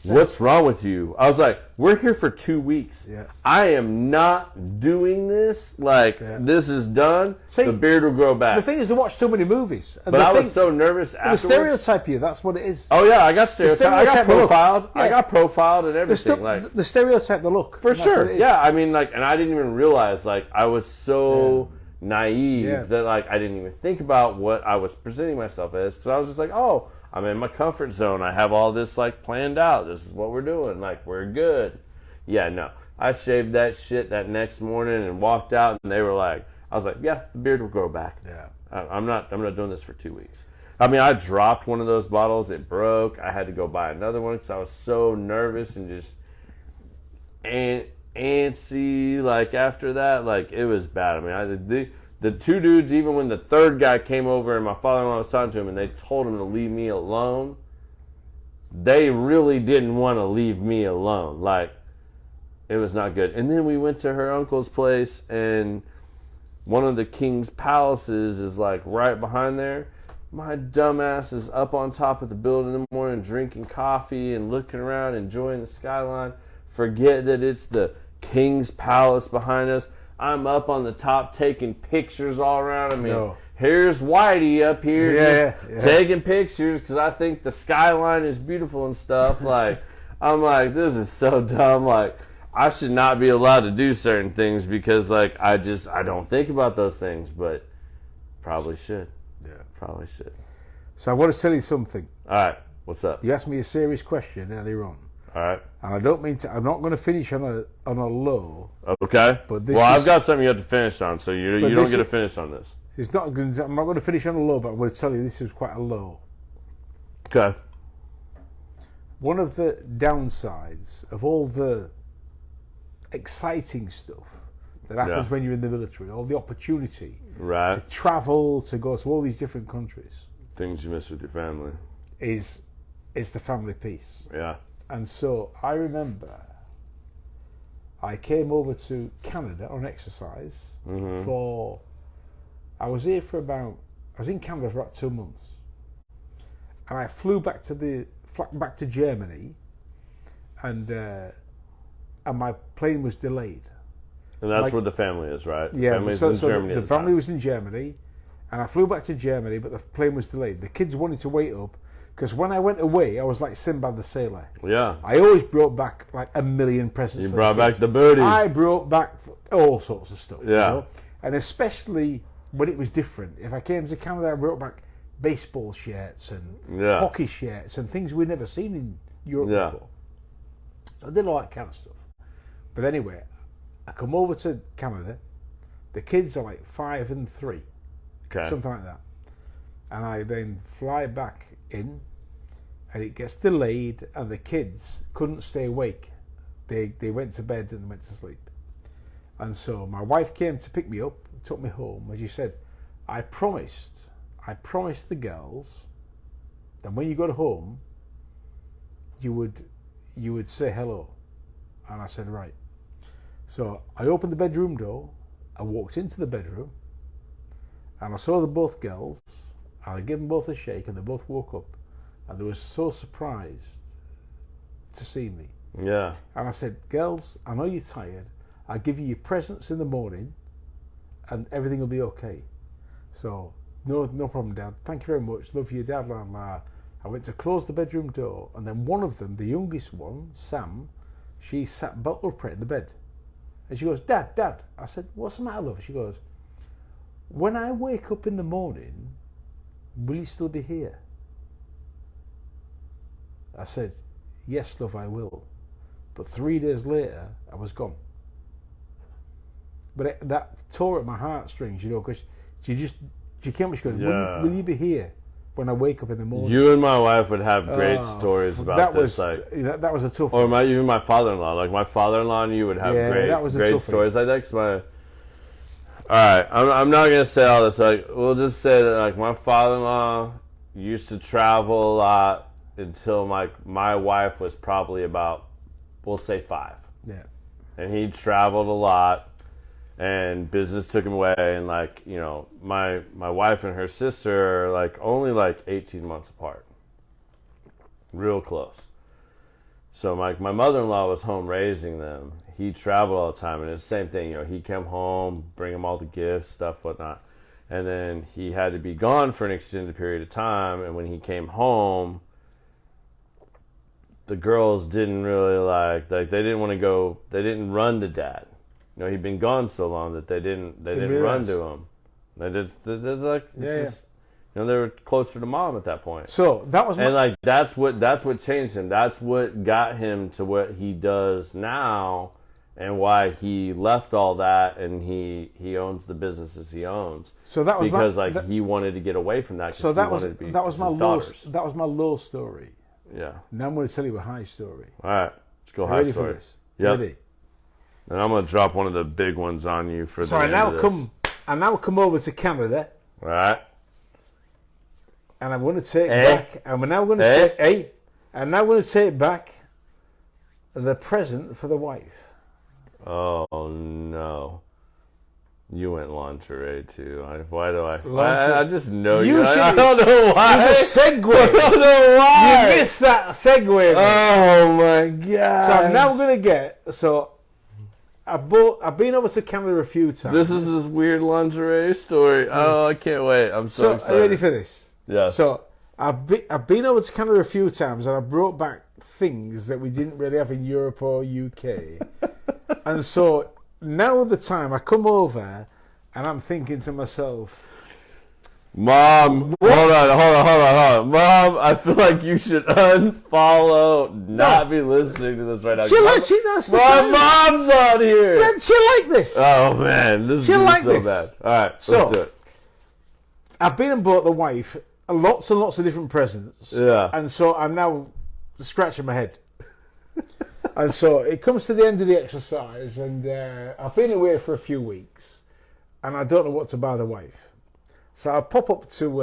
What's wrong with you? I was like, we're here for 2 weeks. Yeah. I am not doing this. Like, this is done. See, the beard will grow back. The thing is, I watched so many movies. But I was so nervous afterwards. The stereotype you, that's what it is. Oh, yeah, I got stereotyped. I got profiled. Yeah. I got profiled and everything. The stereotype, the look. For sure. Yeah, I mean, like, and I didn't even realize, like, I was so naive that, like, I didn't even think about what I was presenting myself as. Because I was just like, oh, I'm in my comfort zone. I have all this, like, planned out. This is what we're doing. Like, we're good. Yeah, no. I shaved that shit that next morning and walked out, and they were like, I was like, yeah, the beard will grow back. Yeah. I'm not doing this for 2 weeks. I mean, I dropped one of those bottles. It broke. I had to go buy another one because I was so nervous and just antsy. Like, after that, like, it was bad. I mean, the two dudes, even when the third guy came over and my father-in-law was talking to him and they told him to leave me alone, they really didn't want to leave me alone. Like, it was not good. And then we went to her uncle's place, and one of the king's palaces is, like, right behind there. My dumbass is up on top of the building in the morning drinking coffee and looking around, enjoying the skyline. Forget that it's the king's palace behind us. I'm up on the top taking pictures all around. I mean, here's Whitey up here taking pictures because I think the skyline is beautiful and stuff. Like, I'm like, this is so dumb. Like, I should not be allowed to do certain things because, like, I don't think about those things, but probably should. Yeah. Probably should. So I want to tell you something. All right. What's up? You asked me a serious question earlier on. All right. And I don't mean to, I'm not going to finish on a low. Okay. But I've got something you have to finish on, so you don't get to finish on this. I'm not going to finish on a low, but I'm going to tell you this is quite a low. Okay. One of the downsides of all the exciting stuff that happens when you're in the military, all the opportunity to travel, to go to all these different countries. Things you miss with your family. Is the family piece. Yeah. And so I remember I came over to Canada on exercise I was in Canada for about 2 months. And I flew back to Germany, and my plane was delayed. And that's where the family is, right? Yeah, Family's in Germany. The family was in Germany, and I flew back to Germany, but the plane was delayed. The kids wanted to wait up, because when I went away, I was like Sinbad the Sailor. Yeah. I always brought back like a million presents. You brought back the booty. I brought back all sorts of stuff. Yeah. You know? And especially when it was different. If I came to Canada, I brought back baseball shirts and hockey shirts and things we'd never seen in Europe before. So I did all that kind of stuff. But anyway, I come over to Canada. The kids are like 5 and 3. Okay. Something like that. And I then fly back in, and it gets delayed, and the kids couldn't stay awake. They went to bed and went to sleep. And so my wife came to pick me up, took me home, and she said, I promised the girls that when you got home, you would say hello. And I said, right. So I opened the bedroom door, I walked into the bedroom, and I saw the both girls, and I gave them both a shake, and they both woke up, and they were so surprised to see me. Yeah. And I said, girls, I know you're tired. I'll give you your presents in the morning, and everything will be okay. So, no problem, Dad. Thank you very much. Love you, Dad. La, la. I went to close the bedroom door, and then one of them, the youngest one, Sam, she sat bolt upright in the bed. And she goes, Dad. I said, what's the matter, love? She goes, when I wake up in the morning, will you still be here? I said, yes, love, I will. But 3 days later, I was gone. But that tore at my heartstrings, because she came up, she goes, will you be here when I wake up in the morning? You and my wife would have great stories about this. That was a tough one. Or even my father-in-law. Like, my father-in-law and you would have great stories like that. All right, I'm not going to say all this. Like, we'll just say that, like, my father-in-law used to travel a lot until my wife was probably about, we'll say 5. Yeah. And he traveled a lot, and business took him away. And, like, my wife and her sister are, like, only, like, 18 months apart. Real close. So my mother-in-law was home raising them. He traveled all the time, and it's the same thing. You know, he'd come home, bring them all the gifts, stuff, whatnot, and then he had to be gone for an extended period of time. And when he came home, the girls didn't really like they didn't want to go. They didn't run to dad. You know, he'd been gone so long that they didn't run to him. They just you know, they were closer to mom at that point. So that was that's what changed him. That's what got him to what he does now, and why he left all that, and he owns the businesses he owns. So that was because he wanted to get away from that. So that was my low story. Yeah. Now I'm going to tell you a high story. All right, let's go high ready story. For this? Yeah. Ready? And I'm going to drop one of the big ones on you for the So I now come over to Canada. All right. And I'm going to take back. And we're now going to take. I'm now going to take back the present for the wife. Oh no! You went lingerie too. Why do I? Lingerie. I just know you. I don't know why. There's a segue. I don't know why. You missed that segue. Oh my god! So I'm now going to get. So I've been over to Canada a few times. This is this weird lingerie story. Oh, I can't wait! I'm so excited. Are you ready for this? Yes. So I've been over to Canada a few times, and I brought back things that we didn't really have in Europe or UK. And so now the time I come over, and I'm thinking to myself, Mom, hold on. Mom, I feel like you should unfollow, not be listening to this right now. My mom's on here. Yeah, she'll like this. Oh man, this is so bad. All right, let's do it. I've been and bought the wife lots and lots of different presents. Yeah. And so I'm now scratching my head. And so it comes to the end of the exercise, and I've been away for a few weeks, and I don't know what to buy the wife. So I pop up to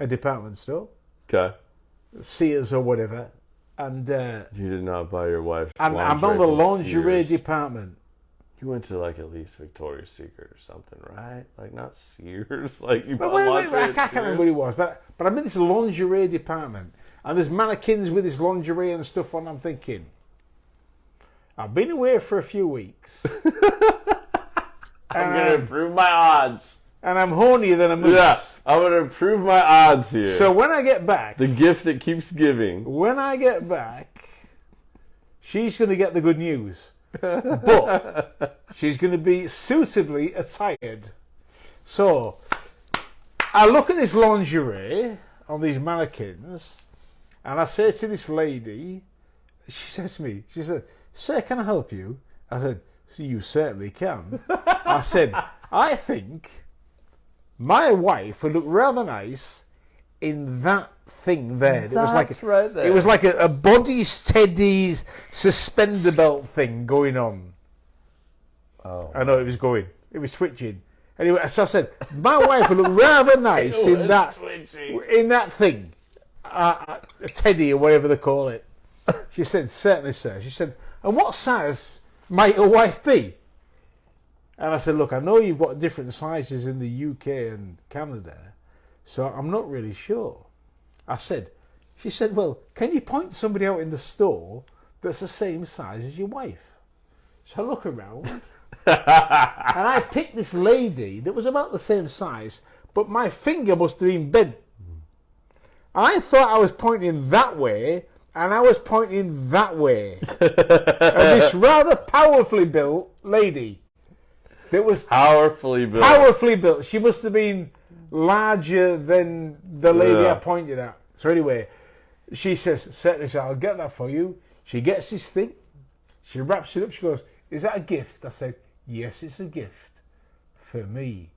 a department store, okay, Sears or whatever, and you did not buy your wife. I'm on the lingerie department. You went to like at least Victoria's Secret or something, right? Like not Sears. Like you bought wait, lingerie. I can't remember what it was, but I'm in this lingerie department, and there's mannequins with this lingerie and stuff on. I'm thinking, I've been away for a few weeks. I'm gonna improve my odds. And I'm hornier than a moose. Yeah, I'm gonna improve my odds here. So when I get back, the gift that keeps giving. When I get back, she's gonna get the good news. But she's going to be suitably attired. So I look at this lingerie on these mannequins, and I say to this lady, she says to me, she said, "Sir, can I help you?" I said, "So you certainly can." I said, "I think my wife would look rather nice in that thing there." It was like right there. It was like a body steady suspender belt thing going on. Oh, I know it was going. It was twitching. Anyway, so I said, my wife would look rather nice in that thing, a teddy or whatever they call it. She said, "Certainly, sir." She said, "And what size might your wife be?" And I said, "Look, I know you've got different sizes in the UK and Canada, so I'm not really sure." She said, "Well, can you point somebody out in the store that's the same size as your wife?" So I look around, and I picked this lady that was about the same size, but my finger must have been bent. I thought I was pointing that way, and I was pointing that way. And this rather powerfully built lady that was powerfully built. She must have been larger than the lady I pointed at. So anyway, she says, "Certainly, sir, I'll get that for you." She gets this thing. She wraps it up. She goes, "Is that a gift?" I said, "Yes, it's a gift for me.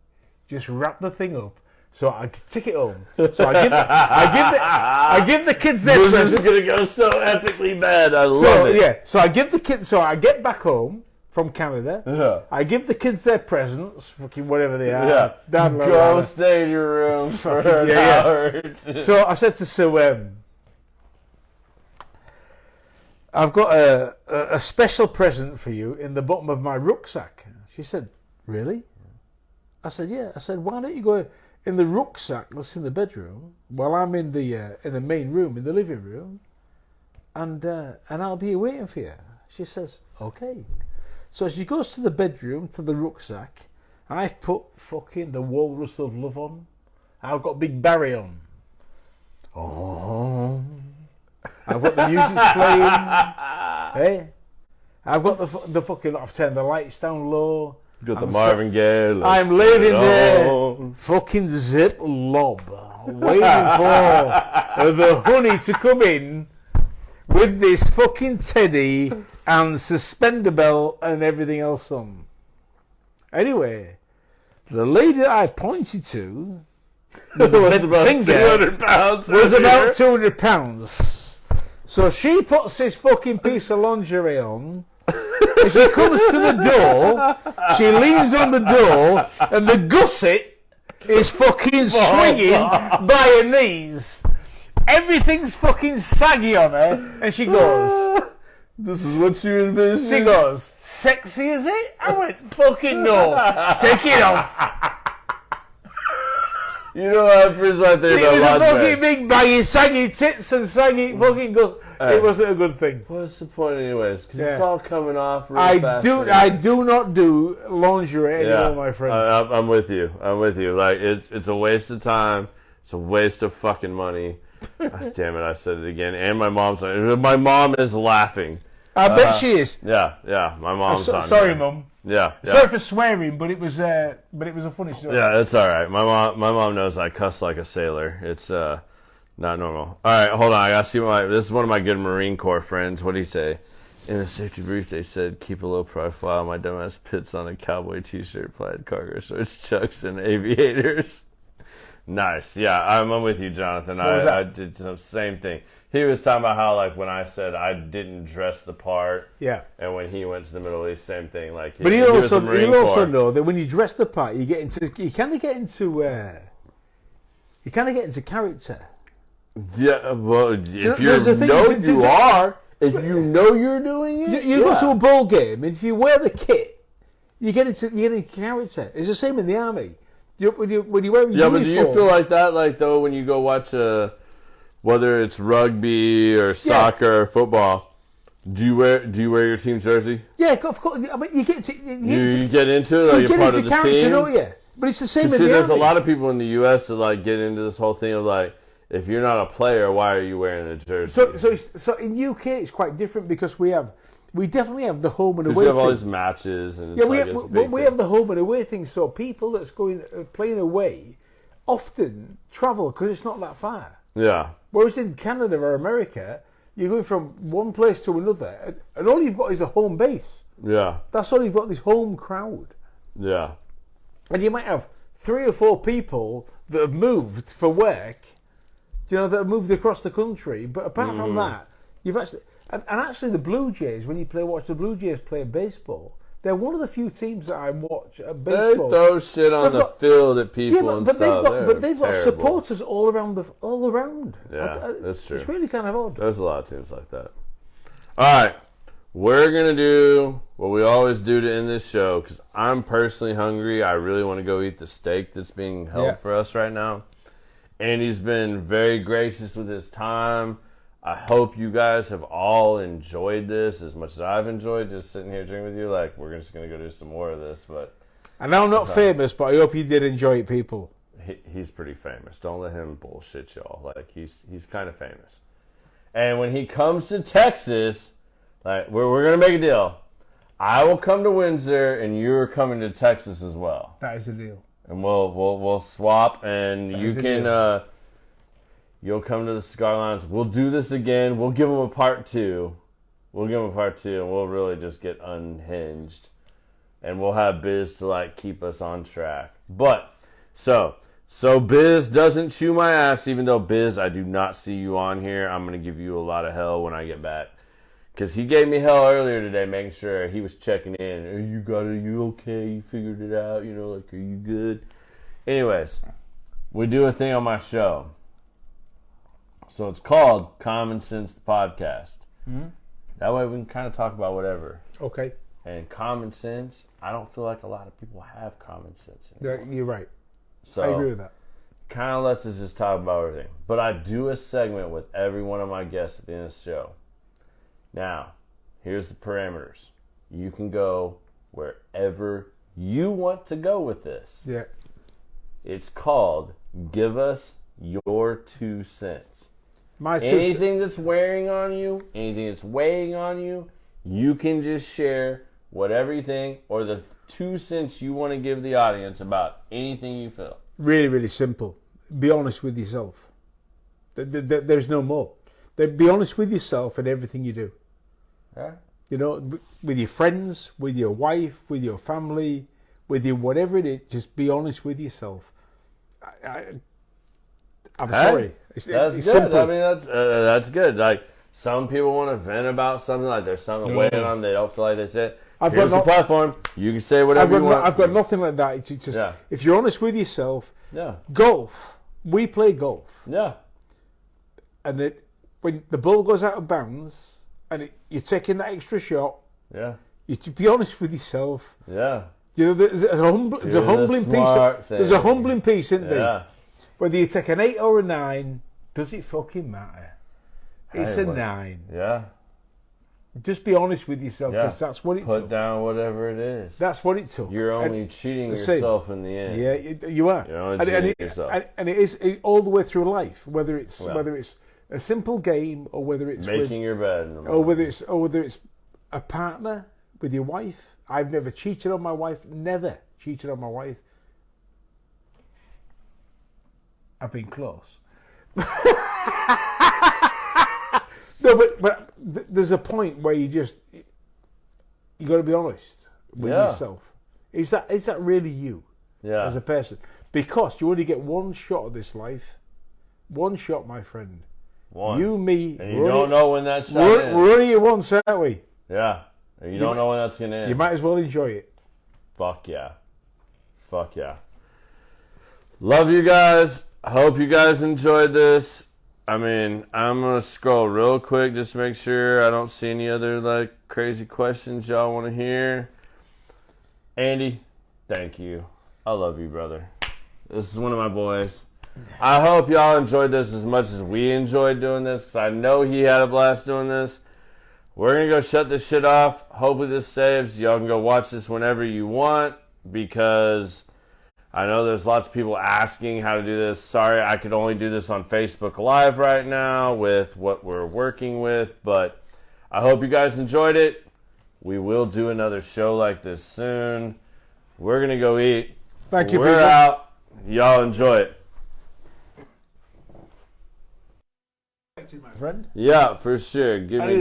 Just wrap the thing up so I can take it home." So I give the kids their present. This is gonna go so epically bad. I love it. Yeah. So I give the kids. So I get back home from Canada. Yeah. I give the kids their presents, fucking whatever they are. Yeah. Go stay in your room for an hour. Or two. So I said to Sue, "I've got a special present for you in the bottom of my rucksack." She said, "Really?" I said, "Yeah." I said, "Why don't you go in the rucksack that's in the bedroom while I'm in the main room, in the living room, and I'll be waiting for you. She says, okay. So she goes to the bedroom, to the rucksack. I've put fucking the Walrus of Love on. I've got Big Barry on. Oh. I've got the music playing. Hey. I've got the fucking, I've turned the lights down low. You got the Marvin Gaye. I'm laying there, fucking zip lob, waiting for the honey to come in with this fucking teddy and suspender belt and everything else on. Anyway, the lady that I pointed to was about 200 pounds. Was about 200 pounds. So she puts this fucking piece of lingerie on. And she comes to the door, she leans on the door, and the gusset is fucking swinging by her knees. Everything's fucking saggy on her, and she goes, this is what you envisioned? She goes, sexy is it? I went, fucking no, take it off. You know what, first right there, it was a fucking big baggy, saggy tits and saggy fucking guts. It wasn't a good thing. What's the point anyways? Because it's all coming off real fast. I do not do lingerie anymore, my friend. I'm with you. Like, it's a waste of time. It's a waste of fucking money. Damn it, I said it again. And my mom is laughing. I bet she is. Yeah, my mom's on. Sorry, Mum. Yeah. Sorry for swearing, but it was a funny story. Yeah, it's all right. My mom knows I cuss like a sailor. It's not normal. All right, hold on. I gotta see this is one of my good Marine Corps friends. What'd he say? In the safety brief, they said, keep a low profile. My dumbass pits on a cowboy t-shirt, plaid cargo shorts, chucks, and aviators. Nice. Yeah, I'm with you, Jonathan. I did the same thing. He was talking about how, like, when I said I didn't dress the part, and when he went to the Middle East, same thing. Like, but you also know that when you dress the part, you kind of get into character. Yeah, well, if you know you're doing it, you go to a ball game, and if you wear the kit, you get into character. It's the same in the army. When you wear uniform. Yeah, but do you feel like that, like, though, when you go watch whether it's rugby or soccer or football, do you wear your team jersey? Yeah, of course. I mean, you get into it, like you're part of the team, don't you? But it's the same in the there's army. a lot of people in the U.S. that like get into this whole thing of like, if you're not a player, why are you wearing a jersey? So in UK it's quite different because we definitely have the home and away. Because you have all thing. these matches and we have the home and away thing. So people that's playing away often travel because it's not that far. Yeah. Whereas in Canada or America, you're going from one place to another, and all you've got is a home base. Yeah. That's all you've got, this home crowd. Yeah. And you might have 3 or 4 people that have moved for work, that have moved across the country. But apart from that, you've actually... And actually the Blue Jays, when you watch the Blue Jays play baseball, they're one of the few teams that I watch at baseball. They throw shit on the field at people and stuff. But they've got supporters all around. Yeah, that's true. It's really kind of odd. There's a lot of teams like that. All right. We're going to do what we always do to end this show, because I'm personally hungry. I really want to go eat the steak that's being held for us right now. Andy's been very gracious with his time. I hope you guys have all enjoyed this as much as I've enjoyed just sitting here drinking with you. Like, we're just going to go do some more of this. But and I'm not famous, but I hope you did enjoy it, people. He's pretty famous. Don't let him bullshit y'all. Like, he's kind of famous. And when he comes to Texas, like, we're going to make a deal. I will come to Windsor, and you're coming to Texas as well. That is the deal. And we'll swap, and you can... You'll come to the Cigar Lounge. We'll do this again. We'll give them a part 2. And we'll really just get unhinged. And we'll have Biz to, like, keep us on track. But, so Biz doesn't chew my ass, even though, Biz, I do not see you on here. I'm going to give you a lot of hell when I get back. Because he gave me hell earlier today, making sure he was checking in. Are you okay? You figured it out? Like, are you good? Anyways, we do a thing on my show. So it's called Common Sense the Podcast. Mm-hmm. That way we can kind of talk about whatever. Okay. And common sense, I don't feel like a lot of people have common sense anymore. You're right. So I agree with that. Kind of lets us just talk about everything. But I do a segment with every one of my guests at the end of the show. Now, here's the parameters. You can go wherever you want to go with this. Yeah. It's called Give Us Your 2 cents. My Anything that's wearing on you, anything that's weighing on you, you can just share whatever you think or the 2 cents you want to give the audience about anything you feel. Really, really simple. Be honest with yourself. There's no more. Be honest with yourself in everything you do. Yeah. You know, with your friends, with your wife, with your family, with your whatever it is, just be honest with yourself. I'm sorry. That's it's good. simple. I mean, that's good. Like, some people want to vent about something, like there's something weighing on them, they don't feel like they say it. Here's the platform. You can say whatever you want. I've got nothing like that. It's just if you're honest with yourself. Yeah. Golf. We play golf. Yeah. And when the ball goes out of bounds and you're taking that extra shot. Yeah. You should be honest with yourself. Yeah. You know, there's a humbling piece. There's a humbling piece, isn't there? Whether you take an 8 or a 9, does it fucking matter? It's a 9. Yeah. Just be honest with yourself, because that's what it took. Put down whatever it is. That's what it took. You're only cheating yourself in the end. Yeah, you are. You're only cheating yourself. And it is all the way through life, whether it's a simple game or whether it's making your bed, or whether it's a partner with your wife. I've never cheated on my wife. Never cheated on my wife. I've been close. No, but there's a point where you got to be honest with yourself. Is that really you as a person? Because you only get one shot of this life. One shot, my friend. One. You, me. And you don't know when that shot ends. We're only here once, aren't we? Yeah. And you don't know when that's going to end. You might as well enjoy it. Fuck yeah. Fuck yeah. Love you guys. I hope you guys enjoyed this. I mean, I'm going to scroll real quick just to make sure I don't see any other crazy questions y'all want to hear. Andy, thank you. I love you, brother. This is one of my boys. I hope y'all enjoyed this as much as we enjoyed doing this, because I know he had a blast doing this. We're going to go shut this shit off. Hopefully this saves. Y'all can go watch this whenever you want, because I know there's lots of people asking how to do this. Sorry, I could only do this on Facebook Live right now with what we're working with, but I hope you guys enjoyed it. We will do another show like this soon. We're going to go eat. Thank you, We're out. Y'all enjoy it. My friend? Yeah, for sure. Give me